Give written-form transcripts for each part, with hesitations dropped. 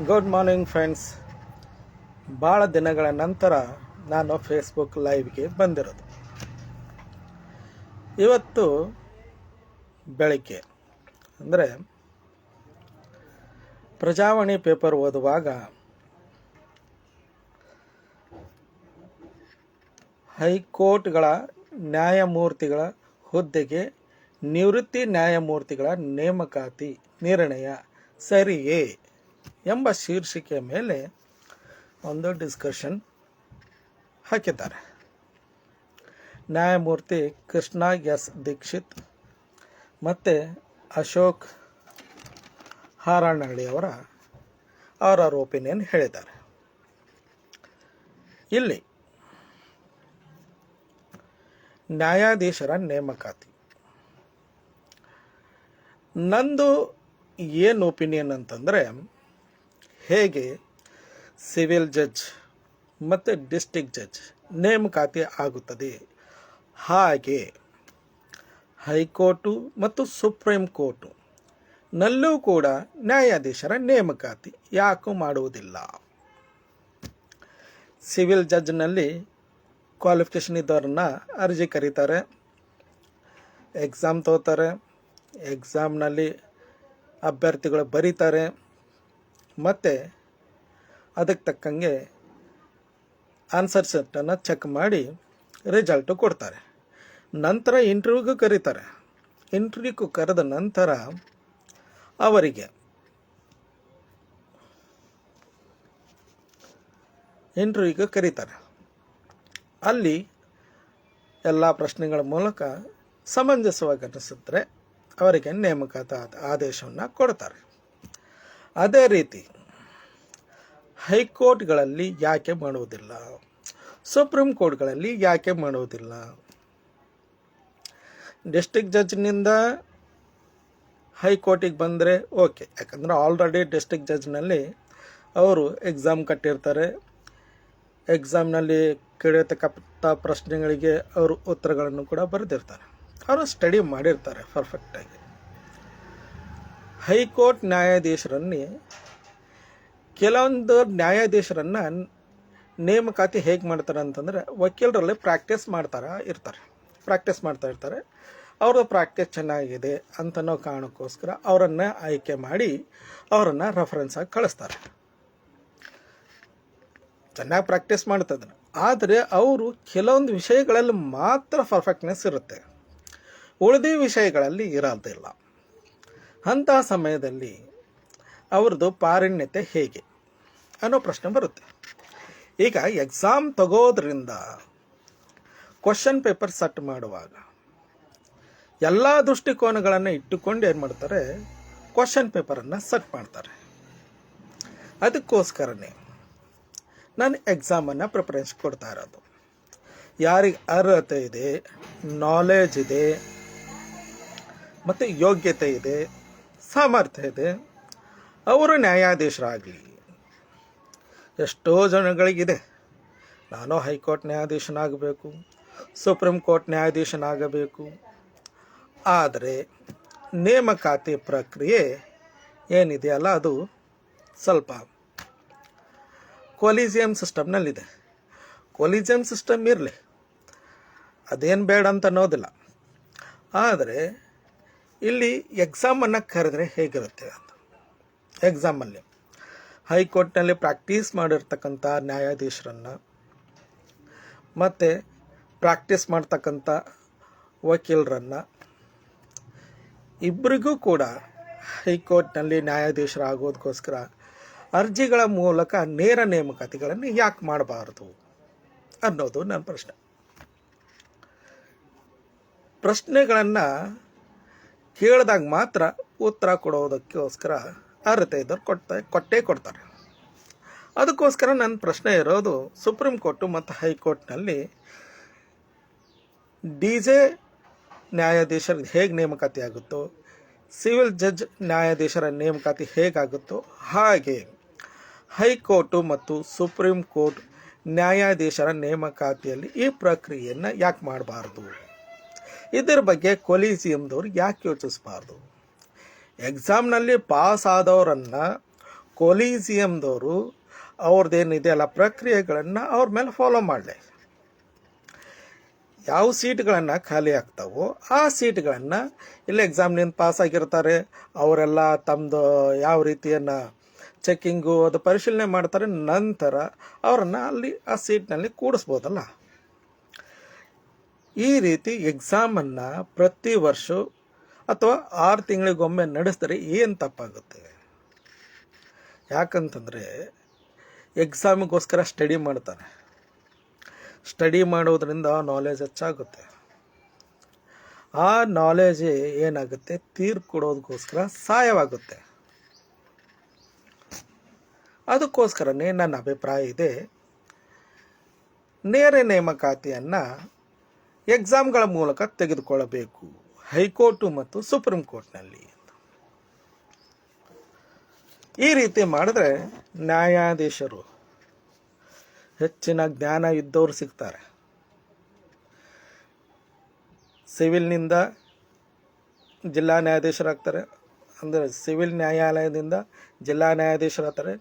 Good morning friends. ಭಾಳ ದಿನಗಳ ನಂತರ ನಾನು ಫೇಸ್ಬುಕ್ ಲೈವ್ಗೆ ಬಂದಿರೋದು. ಇವತ್ತು ಬೆಳಗ್ಗೆ ಅಂದರೆ ಪ್ರಜಾವಾಣಿ ಪೇಪರ್ ಓದುವಾಗ ಹೈಕೋರ್ಟ್ಗಳ ನ್ಯಾಯಮೂರ್ತಿಗಳ ಹುದ್ದೆಗೆ ನಿವೃತ್ತಿ ನ್ಯಾಯಮೂರ್ತಿಗಳ ನೇಮಕಾತಿ ನಿರ್ಣಯ ಸರಿಯೇ ಎಂಬ ಶೀರ್ಷಿಕೆಯ ಮೇಲೆ ಒಂದು ಡಿಸ್ಕಷನ್ ಹಾಕಿದ್ದಾರೆ. ನ್ಯಾಯಮೂರ್ತಿ ಕೃಷ್ಣ ಎಸ್ ದೀಕ್ಷಿತ್ ಮತ್ತು ಅಶೋಕ್ ಹಾರನಹಳ್ಳಿ ಅವರ ಒಪಿನಿಯನ್ ಹೇಳಿದ್ದಾರೆ. ಇಲ್ಲಿ ನ್ಯಾಯಾಧೀಶರ ನೇಮಕಾತಿ ನಂದು ಏನು ಒಪಿನಿಯನ್ ಅಂತಂದರೆ, ಹೇಗೆ ಸಿವಿಲ್ ಜಡ್ಜ್ ಮತ್ತು ಡಿಸ್ಟ್ರಿಕ್ಟ್ ಜಡ್ಜ್ ನೇಮಕಾತಿ ಆಗುತ್ತದೆ, ಹಾಗೆ ಹೈಕೋರ್ಟು ಮತ್ತು ಸುಪ್ರೀಂ ಕೋರ್ಟು ನಲ್ಲೂ ಕೂಡ ನ್ಯಾಯಾಧೀಶರ ನೇಮಕಾತಿ ಯಾಕೆ ಮಾಡುವುದಿಲ್ಲ. ಸಿವಿಲ್ ಜಡ್ಜ್ನಲ್ಲಿ ಕ್ವಾಲಿಫಿಕೇಷನ್ ಇದ್ದವ್ರನ್ನ ಅರ್ಜಿ ಕರೀತಾರೆ, ಎಕ್ಸಾಮ್ ತಗೋತಾರೆ, ಎಕ್ಸಾಮ್ನಲ್ಲಿ ಅಭ್ಯರ್ಥಿಗಳು ಬರೀತಾರೆ ಮತ್ತು ಅದಕ್ಕೆ ತಕ್ಕಂಗೆ ಆನ್ಸರ್ ಸೆಟ್ಟನ್ನು ಚೆಕ್ ಮಾಡಿ ರಿಸಲ್ಟು ಕೊಡ್ತಾರೆ. ನಂತರ ಇಂಟರ್ವ್ಯೂಗೂ ಕರೀತಾರೆ. ಇಂಟರ್ವ್ಯೂಗೂ ಕರೆದ ನಂತರ ಅವರಿಗೆ ಇಂಟರ್ವ್ಯೂಗೆ ಕರೀತಾರೆ. ಅಲ್ಲಿ ಎಲ್ಲ ಪ್ರಶ್ನೆಗಳ ಮೂಲಕ ಸಮಂಜಸವಾಗಿ ಅನಿಸಿದ್ರೆ ಅವರಿಗೆ ನೇಮಕಾತಿ ಆದೇಶವನ್ನು ಕೊಡ್ತಾರೆ. ಅದೇ ರೀತಿ ಹೈಕೋರ್ಟ್ಗಳಲ್ಲಿ ಯಾಕೆ ಮಾಡುವುದಿಲ್ಲ, ಸುಪ್ರೀಂ ಕೋರ್ಟ್ಗಳಲ್ಲಿ ಯಾಕೆ ಮಾಡುವುದಿಲ್ಲ? ಡಿಸ್ಟ್ರಿಕ್ಟ್ ಜಡ್ಜ್ನಿಂದ ಹೈಕೋರ್ಟಿಗೆ ಬಂದರೆ ಓಕೆ, ಯಾಕಂದರೆ ಆಲ್ರೆಡಿ ಡಿಸ್ಟ್ರಿಕ್ಟ್ ಜಡ್ಜ್ನಲ್ಲಿ ಅವರು ಎಕ್ಸಾಮ್ ಕಟ್ಟಿರ್ತಾರೆ. ಎಕ್ಸಾಮ್ನಲ್ಲಿ ಕೇಳಿರ್ತಕ್ಕಂಥ ಪ್ರಶ್ನೆಗಳಿಗೆ ಅವರು ಉತ್ತರಗಳನ್ನು ಕೂಡ ಬರೆದಿರ್ತಾರೆ, ಅವರು ಸ್ಟಡಿ ಮಾಡಿರ್ತಾರೆ ಪರ್ಫೆಕ್ಟಾಗಿ. ಹೈಕೋರ್ಟ್ ನ್ಯಾಯಾಧೀಶರನ್ನೇ ಕೆಲವೊಂದು ನ್ಯಾಯಾಧೀಶರನ್ನು ನೇಮಕಾತಿ ಹೇಗೆ ಮಾಡ್ತಾರೆ ಅಂತಂದರೆ, ವಕೀಲರಲ್ಲಿ ಪ್ರಾಕ್ಟೀಸ್ ಮಾಡ್ತಾ ಇರ್ತಾರೆ. ಅವ್ರದ್ದು ಪ್ರಾಕ್ಟೀಸ್ ಚೆನ್ನಾಗಿದೆ ಅಂತನೋ ಕಾರಣಕ್ಕೋಸ್ಕರ ಅವರನ್ನು ಆಯ್ಕೆ ಮಾಡಿ ಅವರನ್ನು ರೆಫರೆನ್ಸಾಗಿ ಕಳಿಸ್ತಾರೆ. ಚೆನ್ನಾಗಿ ಪ್ರಾಕ್ಟೀಸ್ ಮಾಡ್ತಿದ್ರು, ಆದರೆ ಅವರು ಕೆಲವೊಂದು ವಿಷಯಗಳಲ್ಲಿ ಮಾತ್ರ ಪರ್ಫೆಕ್ಟ್ನೆಸ್ ಇರುತ್ತೆ, ಉಳಿದ ವಿಷಯಗಳಲ್ಲಿ ಇರೋದಿಲ್ಲ. ಅಂತಹ ಸಮಯದಲ್ಲಿ ಅವ್ರದ್ದು ಪಾರಣ್ಯತೆ ಹೇಗೆ ಅನ್ನೋ ಪ್ರಶ್ನೆ ಬರುತ್ತೆ. ಈಗ ಎಕ್ಸಾಮ್ ತಗೋದ್ರಿಂದ ಕ್ವಶನ್ ಪೇಪರ್ ಸೆಟ್ ಮಾಡುವಾಗ ಎಲ್ಲ ದೃಷ್ಟಿಕೋನಗಳನ್ನು ಇಟ್ಟುಕೊಂಡು ಏನು ಮಾಡ್ತಾರೆ, ಕ್ವಶನ್ ಪೇಪರನ್ನು ಸೆಟ್ ಮಾಡ್ತಾರೆ. ಅದಕ್ಕೋಸ್ಕರನೇ ನಾನು ಎಕ್ಸಾಮನ್ನು ಪ್ರಿಫರೆನ್ಸ್ ಕೊಡ್ತಾ ಇರೋದು. ಯಾರಿಗೆ ಅರ್ಹತೆ ಇದೆ, ನಾಲೆಜ್ ಇದೆ ಮತ್ತು ಯೋಗ್ಯತೆ ಇದೆ, ಸಾಮರ್ಥ್ಯ ಇದೆ, ಅವರು ನ್ಯಾಯಾಧೀಶರಾಗಲಿ. ಎಷ್ಟೋ ಜನಗಳಿಗಿದೆ, ನಾನು ಹೈಕೋರ್ಟ್ ನ್ಯಾಯಾಧೀಶನಾಗಬೇಕು, ಸುಪ್ರೀಂ ಕೋರ್ಟ್ ನ್ಯಾಯಾಧೀಶನಾಗಬೇಕು. ಆದರೆ ನೇಮಕಾತಿ ಪ್ರಕ್ರಿಯೆ ಏನಿದೆಯಲ್ಲ, ಅದು ಸ್ವಲ್ಪ ಕೊಲಿಜಿಯಂ ಸಿಸ್ಟಮ್ನಲ್ಲಿದೆ. ಕೊಲಿಜಿಯಂ ಸಿಸ್ಟಮ್ ಇರಲಿ, ಅದೇನು ಬೇಡ ಅಂತ ಅನ್ನೋದಿಲ್ಲ. ಆದರೆ ಇಲ್ಲಿ ಎಕ್ಸಾಮನ್ನು ಕರೆದ್ರೆ ಹೇಗಿರುತ್ತೆ ಅಂತ, ಎಕ್ಸಾಮಲ್ಲಿ ಹೈಕೋರ್ಟ್ನಲ್ಲಿ ಪ್ರಾಕ್ಟೀಸ್ ಮಾಡಿರ್ತಕ್ಕಂಥ ನ್ಯಾಯಾಧೀಶರನ್ನು ಮತ್ತು ಪ್ರಾಕ್ಟೀಸ್ ಮಾಡ್ತಕ್ಕಂಥ ವಕೀಲರನ್ನು ಇಬ್ಬರಿಗೂ ಕೂಡ ಹೈಕೋರ್ಟ್ನಲ್ಲಿ ನ್ಯಾಯಾಧೀಶರಾಗೋದಕ್ಕೋಸ್ಕರ ಅರ್ಜಿಗಳ ಮೂಲಕ ನೇರ ನೇಮಕಾತಿಗಳನ್ನು ಯಾಕೆ ಮಾಡಬಾರ್ದು ಅನ್ನೋದು ನನ್ನ ಪ್ರಶ್ನೆ. ಪ್ರಶ್ನೆಗಳನ್ನು ಕೇಳಿದಾಗ ಮಾತ್ರ ಉತ್ತರ ಕೊಡೋದಕ್ಕೋಸ್ಕರ ಅರ್ಹತೆ ಇದ್ದವ್ರು ಕೊಟ್ಟೇ ಕೊಡ್ತಾರೆ. ಅದಕ್ಕೋಸ್ಕರ ನನ್ನ ಪ್ರಶ್ನೆ ಇರೋದು, ಸುಪ್ರೀಂ ಕೋರ್ಟು ಮತ್ತು ಹೈಕೋರ್ಟ್ನಲ್ಲಿ DJ ನ್ಯಾಯಾಧೀಶರ ಹೇಗೆ ನೇಮಕಾತಿ ಆಗುತ್ತೋ, ಸಿವಿಲ್ ಜಡ್ಜ್ ನ್ಯಾಯಾಧೀಶರ ನೇಮಕಾತಿ ಹೇಗಾಗುತ್ತೋ, ಹಾಗೆ ಹೈಕೋರ್ಟು ಮತ್ತು ಸುಪ್ರೀಂ ಕೋರ್ಟ್ ನ್ಯಾಯಾಧೀಶರ ನೇಮಕಾತಿಯಲ್ಲಿ ಈ ಪ್ರಕ್ರಿಯೆಯನ್ನು ಯಾಕೆ ಮಾಡಬಾರ್ದು, ಇದರ ಬಗ್ಗೆ ಕೊಲಿಜಿಯಂದವ್ರು ಯಾಕೆ ಯೋಚಿಸಬಾರ್ದು? ಎಕ್ಸಾಮ್ನಲ್ಲಿ ಪಾಸ್ ಆದವರನ್ನು ಕೊಲೀಸಿಯಂದವರು ಅವ್ರದ್ದೇನಿದೆಯಲ್ಲ ಪ್ರಕ್ರಿಯೆಗಳನ್ನು ಅವ್ರ ಮೇಲೆ ಫಾಲೋ ಮಾಡಲಿ. ಯಾವ ಸೀಟ್ಗಳನ್ನು ಖಾಲಿ ಆಗ್ತಾವೋ ಆ ಸೀಟ್ಗಳನ್ನು ಇಲ್ಲಿ ಎಕ್ಸಾಮ್ನಿಂದ ಪಾಸ್ ಆಗಿರ್ತಾರೆ ಅವರೆಲ್ಲ ತಮ್ಮದು ಯಾವ ರೀತಿಯನ್ನು ಚೆಕ್ಕಿಂಗು ಅದು ಪರಿಶೀಲನೆ ಮಾಡ್ತಾರೆ. ನಂತರ ಅವರನ್ನು ಅಲ್ಲಿ ಆ ಸೀಟ್ನಲ್ಲಿ ಕೂಡಿಸ್ಬೋದಲ್ಲ. ಈ ರೀತಿ ಎಕ್ಸಾಮನ್ನು ಪ್ರತಿ ವರ್ಷ ಅಥವಾ 6 ತಿಂಗಳಿಗೊಮ್ಮೆ ನಡೆಸಿದ್ರೆ ಏನು ತಪ್ಪಾಗುತ್ತೆ? ಯಾಕಂತಂದರೆ ಎಕ್ಸಾಮಿಗೋಸ್ಕರ ಸ್ಟಡಿ ಮಾಡ್ತಾರೆ. ಸ್ಟಡಿ ಮಾಡೋದ್ರಿಂದ ನಾಲೆಜ್ ಹೆಚ್ಚಾಗುತ್ತೆ. ಆ ನಾಲೆಜ್ ಏನಾಗುತ್ತೆ, ತೀರ್ಪು ಕೊಡೋದಕ್ಕೋಸ್ಕರ ಸಹಾಯವಾಗುತ್ತೆ. ಅದಕ್ಕೋಸ್ಕರನೇ ನನ್ನ ಅಭಿಪ್ರಾಯ ಇದೆ, ನೇರ ನೇಮಕಾತಿಯನ್ನು ಎಕ್ಸಾಮ್ಗಳ ಮೂಲಕ ತೆಗೆದುಕೊಳ್ಳಬೇಕು ಹೈಕೋರ್ಟು ಮತ್ತು ಸುಪ್ರೀಂ ಕೋರ್ಟ್ನಲ್ಲಿ. ಈ ರೀತಿ ಮಾಡಿದ್ರೆ ನ್ಯಾಯಾಧೀಶರು ಹೆಚ್ಚಿನ ಜ್ಞಾನ ಇದ್ದವರು ಸಿಗ್ತಾರೆ. ಸಿವಿಲ್ನಿಂದ ಜಿಲ್ಲಾ ನ್ಯಾಯಾಧೀಶರಾಗ್ತಾರೆ, ಅಂದರೆ ಸಿವಿಲ್ ನ್ಯಾಯಾಲಯದಿಂದ ಜಿಲ್ಲಾ ನ್ಯಾಯಾಧೀಶರಾಗ್ತಾರೆ,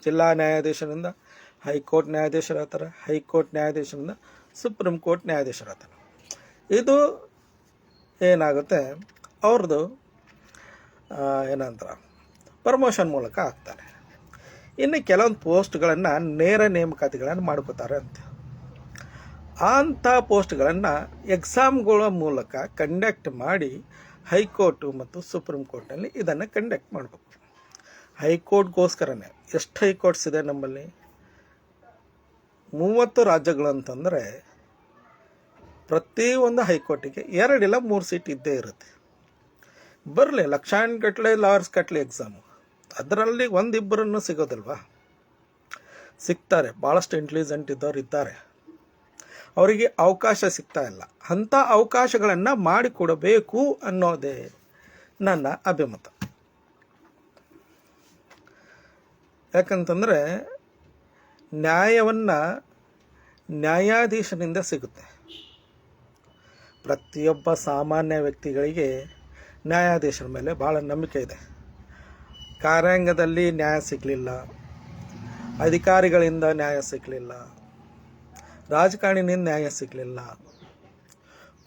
ಜಿಲ್ಲಾ ನ್ಯಾಯಾಧೀಶರಿಂದ ಹೈಕೋರ್ಟ್ ನ್ಯಾಯಾಧೀಶರಾಗ್ತಾರೆ, ಹೈಕೋರ್ಟ್ ನ್ಯಾಯಾಧೀಶರಿಂದ ಸುಪ್ರೀಂ ಕೋರ್ಟ್ ನ್ಯಾಯಾಧೀಶರಾಗ್ತಾರೆ. ಇದು ಏನಾಗುತ್ತೆ, ಅವ್ರದ್ದು ಏನಂತಾರೆ ಪ್ರಮೋಷನ್ ಮೂಲಕ ಆಗ್ತಾರೆ. ಇನ್ನು ಕೆಲವೊಂದು ಪೋಸ್ಟ್ಗಳನ್ನು ನೇರ ನೇಮಕಾತಿಗಳನ್ನು ಮಾಡ್ಕೋತಾರೆ ಅಂತ. ಅಂಥ ಪೋಸ್ಟ್ಗಳನ್ನು ಎಕ್ಸಾಮ್ಗಳ ಮೂಲಕ ಕಂಡಕ್ಟ್ ಮಾಡಿ ಹೈಕೋರ್ಟು ಮತ್ತು ಸುಪ್ರೀಂ ಕೋರ್ಟ್ನಲ್ಲಿ ಇದನ್ನು ಕಂಡಕ್ಟ್ ಮಾಡಬೇಕು. ಹೈಕೋರ್ಟ್ಗೋಸ್ಕರನೇ ಎಷ್ಟು ಹೈಕೋರ್ಟ್ಸ್ ಇದೆ ನಮ್ಮಲ್ಲಿ? 30 ರಾಜ್ಯಗಳು ಅಂತಂದರೆ ಪ್ರತಿಯೊಂದು ಹೈಕೋರ್ಟಿಗೆ 2 ಇಲ್ಲ 3 ಸೀಟ್ ಇದ್ದೇ ಇರುತ್ತೆ. ಬರಲಿ ಲಕ್ಷಾನುಗಟ್ಟಲೆ ಲಾರ್ಸ್ ಕಟ್ಲಿ ಎಕ್ಸಾಮು, ಅದರಲ್ಲಿ ಒಂದಿಬ್ಬರನ್ನು ಸಿಗೋದಿಲ್ವಾ? ಸಿಗ್ತಾರೆ. ಭಾಳಷ್ಟು ಇಂಟೆಲಿಜೆಂಟ್ ಇದ್ದವ್ರು ಇದ್ದಾರೆ, ಅವರಿಗೆ ಅವಕಾಶ ಸಿಗ್ತಾ ಇಲ್ಲ. ಅಂಥ ಅವಕಾಶಗಳನ್ನು ಮಾಡಿಕೊಡಬೇಕು ಅನ್ನೋದೇ ನನ್ನ ಅಭಿಮತ. ಯಾಕಂತಂದರೆ ನ್ಯಾಯವನ್ನು ನ್ಯಾಯಾಧೀಶನಿಂದ ಸಿಗುತ್ತೆ. ಪ್ರತಿಯೊಬ್ಬ ಸಾಮಾನ್ಯ ವ್ಯಕ್ತಿಗಳಿಗೆ ನ್ಯಾಯಾಧೀಶರ ಮೇಲೆ ಭಾಳ ನಂಬಿಕೆ ಇದೆ. ಕಾರ್ಯಾಂಗದಲ್ಲಿ ನ್ಯಾಯ ಸಿಗಲಿಲ್ಲ, ಅಧಿಕಾರಿಗಳಿಂದ ನ್ಯಾಯ ಸಿಗಲಿಲ್ಲ, ರಾಜಕಾರಣಿನಿಂದ ನ್ಯಾಯ ಸಿಗಲಿಲ್ಲ,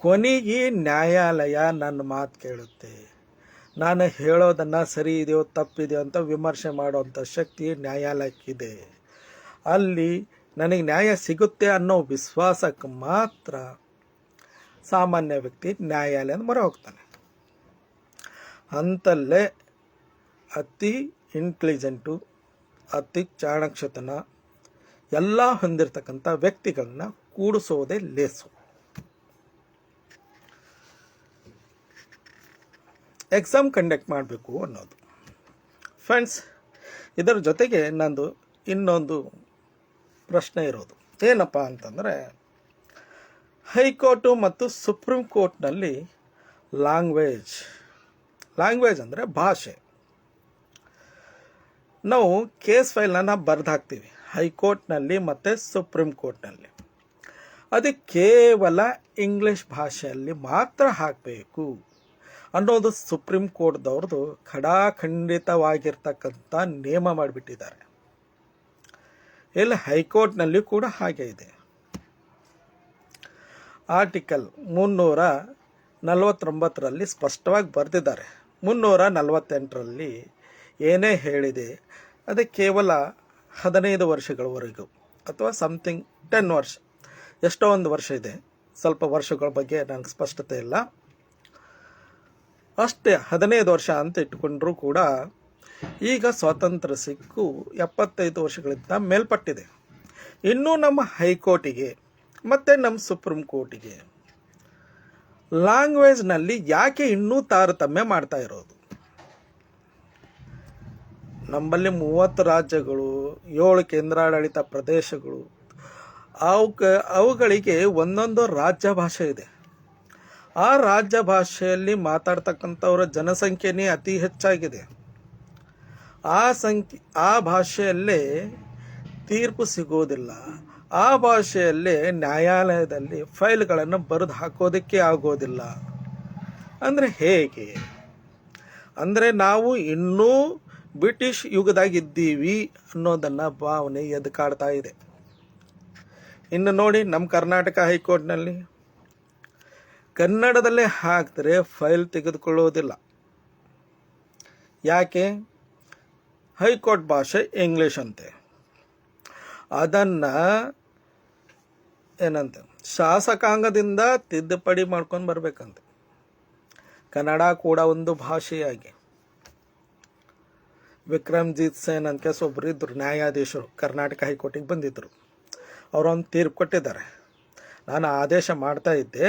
ಕೊನೆಗೆ ನ್ಯಾಯಾಲಯ ನನ್ನ ಮಾತು ಕೇಳುತ್ತೆ. ನಾನು ಹೇಳೋದನ್ನು ಸರಿ ಇದೆಯೋ ತಪ್ಪಿದೆಯೋ ಅಂತ ವಿಮರ್ಶೆ ಮಾಡುವಂಥ ಶಕ್ತಿ ನ್ಯಾಯಾಲಯಕ್ಕಿದೆ. ಅಲ್ಲಿ ನನಗೆ ನ್ಯಾಯ ಸಿಗುತ್ತೆ ಅನ್ನೋ ವಿಶ್ವಾಸಕ್ಕೆ ಮಾತ್ರ ಸಾಮಾನ್ಯ ವ್ಯಕ್ತಿ ನ್ಯಾಯಾಲಯದ ಮೊರೆ ಹೋಗ್ತಾನೆ. ಅಂತಲ್ಲೇ ಅತಿ ಇಂಟೆಲಿಜೆಂಟು, ಅತಿ ಚಾಣಕ್ಷತನ ಎಲ್ಲ ಹೊಂದಿರತಕ್ಕಂಥ ವ್ಯಕ್ತಿಗಳನ್ನ ಕೂಡಿಸೋದೇ ಲೇಸು. ಎಕ್ಸಾಮ್ ಕಂಡಕ್ಟ್ ಮಾಡಬೇಕು ಅನ್ನೋದು. ಫ್ರೆಂಡ್ಸ್, ಇದರ ಜೊತೆಗೆ ನಂದು ಇನ್ನೊಂದು ಪ್ರಶ್ನೆ ಇರೋದು ಏನಪ್ಪ ಅಂತಂದರೆ, ಹೈಕೋರ್ಟು ಮತ್ತು ಸುಪ್ರೀಂ ಕೋರ್ಟ್ನಲ್ಲಿ ಲ್ಯಾಂಗ್ವೇಜ್ ಅಂದರೆ ಭಾಷೆ. ನಾವು ಕೇಸ್ ಫೈಲನ್ನು ಬರೆದು ಹಾಕ್ತೀವಿ ಹೈಕೋರ್ಟ್ನಲ್ಲಿ ಮತ್ತು ಸುಪ್ರೀಂ ಕೋರ್ಟ್ನಲ್ಲಿ. ಅದು ಕೇವಲ ಇಂಗ್ಲೀಷ್ ಭಾಷೆಯಲ್ಲಿ ಮಾತ್ರ ಹಾಕಬೇಕು ಅನ್ನೋದು ಸುಪ್ರೀಂ ಕೋರ್ಟ್ದವ್ರದ್ದು ಖಡಾಖಂಡಿತವಾಗಿರ್ತಕ್ಕಂಥ ನಿಯಮ ಮಾಡಿಬಿಟ್ಟಿದ್ದಾರೆ. ಇಲ್ಲಿ ಹೈಕೋರ್ಟ್ನಲ್ಲಿ ಕೂಡ ಹಾಗೆ ಇದೆ. ಆರ್ಟಿಕಲ್ 349ರಲ್ಲಿ ಸ್ಪಷ್ಟವಾಗಿ ಬರೆದಿದ್ದಾರೆ. 348ರಲ್ಲಿ ಏನೇ ಹೇಳಿದೆ ಅದು ಕೇವಲ 15 ವರ್ಷಗಳವರೆಗೂ ಅಥವಾ ಸಮಥಿಂಗ್ 10 ವರ್ಷ, ಎಷ್ಟೋ ಒಂದು ವರ್ಷ ಇದೆ, ಸ್ವಲ್ಪ ವರ್ಷಗಳ ಬಗ್ಗೆ ನನಗೆ ಸ್ಪಷ್ಟತೆ ಇಲ್ಲ, ಅಷ್ಟೇ 15 ವರ್ಷ ಅಂತ ಇಟ್ಕೊಂಡ್ರೂ ಕೂಡ ಈಗ ಸ್ವಾತಂತ್ರ್ಯ ಸಿಕ್ಕು 75 ವರ್ಷಗಳಿಂದ ಮೇಲ್ಪಟ್ಟಿದೆ. ಇನ್ನೂ ನಮ್ಮ ಹೈಕೋರ್ಟಿಗೆ ಮತ್ತು ನಮ್ಮ ಸುಪ್ರೀಂ ಕೋರ್ಟಿಗೆ ಲ್ಯಾಂಗ್ವೇಜ್ನಲ್ಲಿ ಯಾಕೆ ಇನ್ನೂ ತಾರತಮ್ಯ ಮಾಡ್ತಾ ಇರೋದು? ನಮ್ಮಲ್ಲಿ 30 ರಾಜ್ಯಗಳು, 7 ಕೇಂದ್ರಾಡಳಿತ ಪ್ರದೇಶಗಳು, ಅವುಗಳಿಗೆ ಒಂದೊಂದು ರಾಜ್ಯ ಭಾಷೆ ಇದೆ. ಆ ರಾಜ್ಯ ಭಾಷೆಯಲ್ಲಿ ಮಾತಾಡ್ತಕ್ಕಂಥವರ ಜನಸಂಖ್ಯೆನೇ ಅತಿ ಹೆಚ್ಚಾಗಿದೆ. ಆ ಭಾಷೆಯಲ್ಲೇ ತೀರ್ಪು ಸಿಗೋದಿಲ್ಲ. ಆ ಭಾಷೆಯಲ್ಲೇ ನ್ಯಾಯಾಲಯದಲ್ಲಿ ಫೈಲ್ಗಳನ್ನು ಬರೆದು ಹಾಕೋದಕ್ಕೆ ಆಗೋದಿಲ್ಲ. ಅಂದರೆ ಹೇಗೆ? ಅಂದರೆ ನಾವು ಇನ್ನೂ ಬ್ರಿಟಿಷ್ ಯುಗದಾಗಿದ್ದೀವಿ ಅನ್ನೋದನ್ನು ಭಾವನೆ ಎದ್ದು ಕಾಡ್ತಾ ಇದೆ. ಇನ್ನು ನೋಡಿ, ನಮ್ಮ ಕರ್ನಾಟಕ ಹೈಕೋರ್ಟ್ನಲ್ಲಿ ಕನ್ನಡದಲ್ಲೇ ಹಾಕಿದ್ರೆ ಫೈಲ್ ತೆಗೆದುಕೊಳ್ಳೋದಿಲ್ಲ. ಯಾಕೆ? ಹೈಕೋರ್ಟ್ ಭಾಷೆ ಇಂಗ್ಲೀಷ್ ಅಂತೆ. ಅದನ್ನು ಏನಂತೆ, ಶಾಸಕಾಂಗದಿಂದ ತಿದ್ದುಪಡಿ ಮಾಡ್ಕೊಂಡು ಬರಬೇಕಂತೆ. ಕನ್ನಡ ಕೂಡ ಒಂದು ಭಾಷೆಯಾಗಿ. ವಿಕ್ರಮ್ಜಿತ್ ಸೇನ್ ಅಂತ ಒಬ್ಬರು ಇದ್ದರು, ನ್ಯಾಯಾಧೀಶರು, ಕರ್ನಾಟಕ ಹೈಕೋರ್ಟಿಗೆ ಬಂದಿದ್ದರು. ಅವರೊಂದು ತೀರ್ಪು ಕೊಟ್ಟಿದ್ದಾರೆ. ನಾನು ಆದೇಶ ಮಾಡ್ತಾ ಇದ್ದೆ,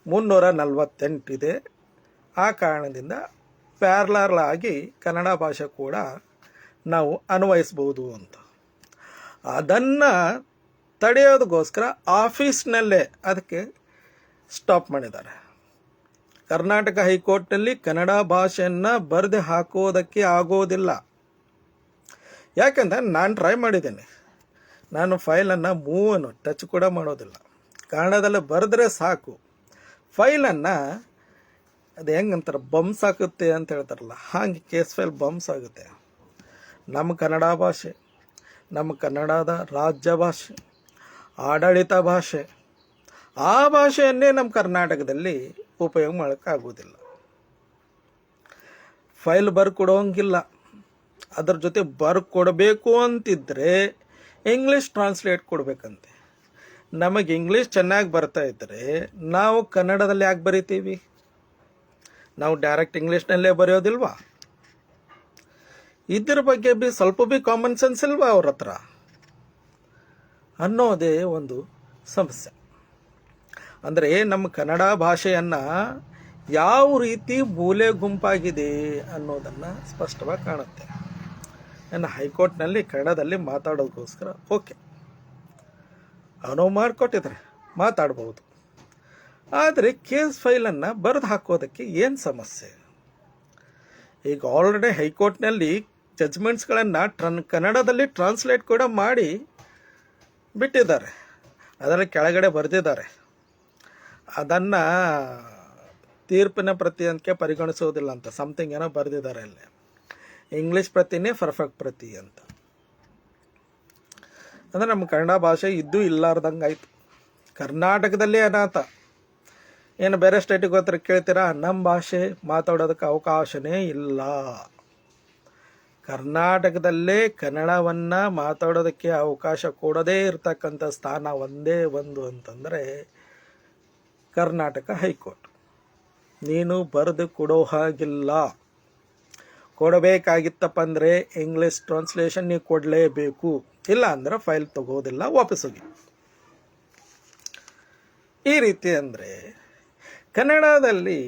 348 ಇದೆ, ಆ ಕಾರಣದಿಂದ ಪ್ಯಾರಲಲ್ ಆಗಿ ಕನ್ನಡ ಭಾಷೆ ಕೂಡ ನಾವು ಅನ್ವಯಿಸ್ಬೋದು ಅಂತ. ಅದನ್ನು ತಡೆಯೋದಕ್ಕೋಸ್ಕರ ಆಫೀಸ್ನಲ್ಲೇ ಅದಕ್ಕೆ ಸ್ಟಾಪ್ ಮಾಡಿದ್ದಾರೆ. ಕರ್ನಾಟಕ ಹೈಕೋರ್ಟ್ನಲ್ಲಿ ಕನ್ನಡ ಭಾಷೆಯನ್ನು ಬರೆದು ಹಾಕೋದಕ್ಕೆ ಆಗೋದಿಲ್ಲ. ಯಾಕೆಂದರೆ ನಾನು ಟ್ರೈ ಮಾಡಿದ್ದೇನೆ. ನಾನು ಫೈಲನ್ನು ಮೂವನ್ನು ಟಚ್ ಕೂಡ ಮಾಡೋದಿಲ್ಲ. ಕನ್ನಡದಲ್ಲಿ ಬರೆದ್ರೆ ಸಾಕು. ಫೈಲನ್ನು ಅದು ಹೆಂಗಂತಾರೆ, ಬಂಪ್ಸ್ ಆಗುತ್ತೆ ಅಂತ ಹೇಳ್ತಾರಲ್ಲ, ಹಾಗೆ ಕೇಸ್ ಫೈಲ್ ಬಂಪ್ಸ್ ಆಗುತ್ತೆ. ನಮ್ಮ ಕನ್ನಡ ಭಾಷೆ, ನಮ್ಮ ಕನ್ನಡದ ರಾಜ್ಯ ಭಾಷೆ, ಆಡಳಿತ ಭಾಷೆ, ಆ ಭಾಷೆಯನ್ನೇ ನಮ್ಮ ಕರ್ನಾಟಕದಲ್ಲಿ ಉಪಯೋಗ ಮಾಡೋಕ್ಕಾಗೋದಿಲ್ಲ. ಫೈಲ್ ಬರ್ಕೊಡೋಂಗಿಲ್ಲ. ಅದ್ರ ಜೊತೆ ಬರ್ಕೊಡಬೇಕು ಅಂತಿದ್ರೆ ಇಂಗ್ಲೀಷ್ ಟ್ರಾನ್ಸ್ಲೇಟ್ ಕೊಡಬೇಕಂತೆ. ನಮಗೆ ಇಂಗ್ಲೀಷ್ ಚೆನ್ನಾಗಿ ಬರ್ತಾ ಇದ್ದರೆ ನಾವು ಕನ್ನಡದಲ್ಲಿ ಯಾಕೆ ಬರಿತೀವಿ? ನಾವು ಡೈರೆಕ್ಟ್ ಇಂಗ್ಲೀಷ್ನಲ್ಲೇ ಬರೆಯೋದಿಲ್ವಾ? ಇದ್ರ ಬಗ್ಗೆ ಸ್ವಲ್ಪ ಕಾಮನ್ ಸೆನ್ಸ್ ಇಲ್ವಾ ಅವ್ರ ಹತ್ರ ಅನ್ನೋದೇ ಒಂದು ಸಮಸ್ಯೆ. ಅಂದರೆ ನಮ್ಮ ಕನ್ನಡ ಭಾಷೆಯನ್ನು ಯಾವ ರೀತಿ ಮೂಲೆ ಗುಂಪಾಗಿದೆ ಅನ್ನೋದನ್ನು ಸ್ಪಷ್ಟವಾಗಿ ಕಾಣುತ್ತೆ. ನನ್ನ ಹೈಕೋರ್ಟ್ನಲ್ಲಿ ಕನ್ನಡದಲ್ಲಿ ಮಾತಾಡೋದಕ್ಕೋಸ್ಕರ ಓಕೆ, ಅನುವು ಮಾಡಿಕೊಟ್ಟಿದ್ದಾರೆ, ಮಾತಾಡ್ಬೋದು. ಆದರೆ ಕೇಸ್ ಫೈಲನ್ನು ಬರೆದು ಹಾಕೋದಕ್ಕೆ ಏನು ಸಮಸ್ಯೆ? ಈಗ ಆಲ್ರೆಡಿ ಹೈಕೋರ್ಟ್ನಲ್ಲಿ ಜಜ್ಮೆಂಟ್ಸ್ಗಳನ್ನು ಕನ್ನಡದಲ್ಲಿ ಟ್ರಾನ್ಸ್ಲೇಟ್ ಕೂಡ ಮಾಡಿ ಬಿಟ್ಟಿದ್ದಾರೆ. ಅದರಲ್ಲಿ ಕೆಳಗಡೆ ಬರೆದಿದ್ದಾರೆ. ಅದನ್ನು ತೀರ್ಪಿನ ಪ್ರತಿ ಅಂತ ಪರಿಗಣಿಸೋದಿಲ್ಲ ಅಂತ ಸಮಥಿಂಗ್ ಏನೋ ಬರೆದಿದ್ದಾರೆ ಅಲ್ಲಿ. ಇಂಗ್ಲೀಷ್ ಪ್ರತಿನೇ ಪರ್ಫೆಕ್ಟ್ ಪ್ರತಿ ಅಂತ. ಅಂದರೆ ನಮ್ಮ ಕನ್ನಡ ಭಾಷೆ ಇದ್ದೂ ಇಲ್ಲಾರ್ದಂಗೆ ಆಯಿತು. ಕರ್ನಾಟಕದಲ್ಲೇ ಅನಾಥ. ಏನು ಬೇರೆ ಸ್ಟೇಟಿಗೆ ಹೋದ್ರೆ ಕೇಳ್ತೀರಾ, ನಮ್ಮ ಭಾಷೆ ಮಾತಾಡೋದಕ್ಕೆ ಅವಕಾಶನೇ ಇಲ್ಲ. ಕರ್ನಾಟಕದಲ್ಲೇ ಕನ್ನಡವನ್ನು ಮಾತಾಡೋದಕ್ಕೆ ಅವಕಾಶ ಕೊಡದೇ ಇರತಕ್ಕಂಥ ಸ್ಥಾನ ಒಂದೇ ಒಂದು ಅಂತಂದರೆ ಕರ್ನಾಟಕ ಹೈಕೋರ್ಟ್. ನೀನು ಬರೆದು ಕೊಡೋ ಹಾಗಿಲ್ಲ. ಕೊಡಬೇಕಾಗಿತ್ತಪ್ಪ ಅಂದರೆ ಇಂಗ್ಲೀಷ್ ಟ್ರಾನ್ಸ್ಲೇಷನ್ ನೀವು ಕೊಡಲೇಬೇಕು. ಇಲ್ಲ ಅಂದರೆ ಫೈಲ್ ತಗೋದಿಲ್ಲ, ವಾಪಸ್ ಹೋಗಿ. ಈ ರೀತಿ ಅಂದರೆ ಕನ್ನಡದಲ್ಲಿ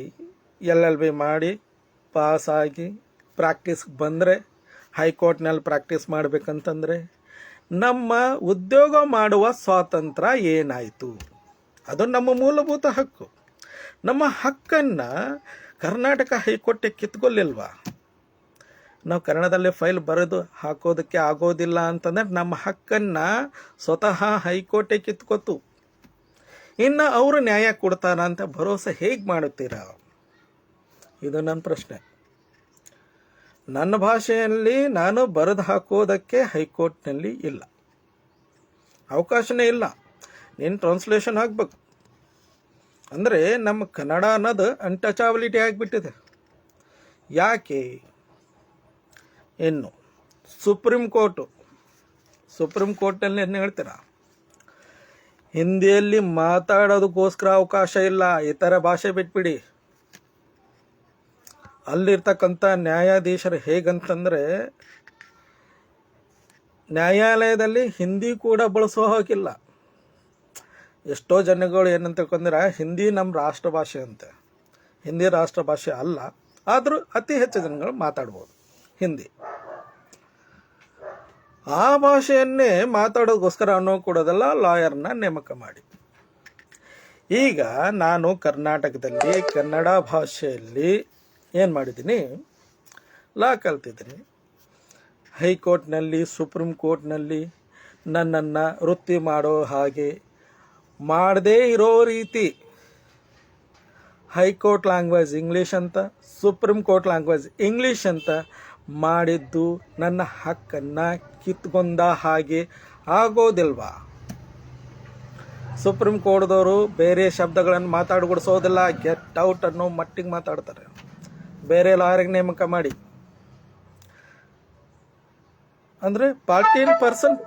LLB ಮಾಡಿ ಪಾಸಾಗಿ ಪ್ರಾಕ್ಟೀಸ್ಗೆ ಬಂದರೆ, ಹೈಕೋರ್ಟ್ನಲ್ಲಿ ಪ್ರಾಕ್ಟೀಸ್ ಮಾಡಬೇಕಂತಂದರೆ ನಮ್ಮ ಉದ್ಯೋಗ ಮಾಡುವ ಸ್ವಾತಂತ್ರ್ಯ ಏನಾಯಿತು? ಅದು ನಮ್ಮ ಮೂಲಭೂತ ಹಕ್ಕು. ನಮ್ಮ ಹಕ್ಕನ್ನು ಕರ್ನಾಟಕ ಹೈಕೋರ್ಟಿಗೆ ಕಿತ್ಕೊಳ್ಲಿಲ್ವಾ? ನಾವು ಕನ್ನಡದಲ್ಲಿ ಫೈಲ್ ಬರೆದು ಹಾಕೋದಕ್ಕೆ ಆಗೋದಿಲ್ಲ ಅಂತಂದರೆ ನಮ್ಮ ಹಕ್ಕನ್ನು ಸ್ವತಃ ಹೈಕೋರ್ಟಿಗೆ ಕಿತ್ಕೊತು. ಇನ್ನು ಅವರು ನ್ಯಾಯ ಕೊಡ್ತಾರ ಅಂತ ಭರೋಸೆ ಹೇಗೆ ಮಾಡುತ್ತೀರಾ? ಇದು ನನ್ನ ಪ್ರಶ್ನೆ. ನನ್ನ ಭಾಷೆಯಲ್ಲಿ ನಾನು ಬರೆದು ಹಾಕೋದಕ್ಕೆ ಹೈಕೋರ್ಟ್ನಲ್ಲಿ ಇಲ್ಲ, ಅವಕಾಶನೇ ಇಲ್ಲ. ನೀನು ಟ್ರಾನ್ಸ್ಲೇಷನ್ ಆಗಬೇಕು ಅಂದರೆ ನಮ್ಮ ಕನ್ನಡ ಅನ್ನೋದು ಅನ್ಟಚಬಿಲಿಟಿ ಆಗಿಬಿಟ್ಟಿದೆ. ಯಾಕೆ? ಇನ್ನು ಸುಪ್ರೀಂ ಕೋರ್ಟ್ನಲ್ಲಿ ಏನು ಹೇಳ್ತೀರಾ? ಹಿಂದಿಯಲ್ಲಿ ಮಾತಾಡೋದಕ್ಕೋಸ್ಕರ ಅವಕಾಶ ಇಲ್ಲ, ಇತರ ಭಾಷೆ ಬಿಟ್ಬಿಡಿ. ಅಲ್ಲಿರ್ತಕ್ಕಂಥ ನ್ಯಾಯಾಧೀಶರು ಹೇಗಂತಂದರೆ ನ್ಯಾಯಾಲಯದಲ್ಲಿ ಹಿಂದಿ ಕೂಡ ಬಳಸೋ ಹಾಗಿಲ್ಲ. ಎಷ್ಟೋ ಜನಗಳು ಏನಂತ ತಿಳ್ಕೊಂಡ್ರೆ ಹಿಂದಿ ನಮ್ಮ ರಾಷ್ಟ್ರ ಭಾಷೆ ಅಂತೆ. ಹಿಂದಿ ರಾಷ್ಟ್ರ ಭಾಷೆ ಅಲ್ಲ, ಆದರೂ ಅತಿ ಹೆಚ್ಚು ಜನಗಳು ಮಾತಾಡ್ಬೋದು ಹಿಂದಿ. ಆ ಭಾಷೆಯನ್ನೇ ಮಾತಾಡೋದಕ್ಕೋಸ್ಕರ ಅನುವು ಕೊಡೋದಲ್ಲ, ಲಾಯರ್ನ ನೇಮಕ ಮಾಡಿ. ಈಗ ನಾನು ಕರ್ನಾಟಕದಲ್ಲಿ ಕನ್ನಡ ಭಾಷೆಯಲ್ಲಿ ಏನು ಮಾಡಿದ್ದೀನಿ, ಲಾ ಕಲ್ತಿದ್ದೀನಿ. ಹೈಕೋರ್ಟ್ನಲ್ಲಿ, ಸುಪ್ರೀಂ ಕೋರ್ಟ್ನಲ್ಲಿ ನನ್ನನ್ನು ವೃತ್ತಿ ಮಾಡೋ ಹಾಗೆ ಮಾಡದೇ ಇರೋ ರೀತಿ ಹೈಕೋರ್ಟ್ ಲ್ಯಾಂಗ್ವೇಜ್ ಇಂಗ್ಲೀಷ್ ಅಂತ, ಸುಪ್ರೀಂ ಕೋರ್ಟ್ ಲ್ಯಾಂಗ್ವೇಜ್ ಇಂಗ್ಲೀಷ್ ಅಂತ ಮಾಡಿದ್ದು ನನ್ನ ಹಕ್ಕನ್ನು ಕಿತ್ಕೊಂಡ ಹಾಗೆ ಆಗೋದಿಲ್ವಾ? ಸುಪ್ರೀಂ ಕೋರ್ಟ್ದವರು ಬೇರೆ ಶಬ್ದಗಳನ್ನು ಮಾತಾಡ್ಕೊಡಿಸೋದಿಲ್ಲ, ಗೆಟ್ ಔಟ್ ಅನ್ನೋ ಮಟ್ಟಿಗೆ ಮಾತಾಡ್ತಾರೆ. ಬೇರೆ ಲಾಯರ್ಗೆ ನೇಮಕ ಮಾಡಿ ಅಂದರೆ 14%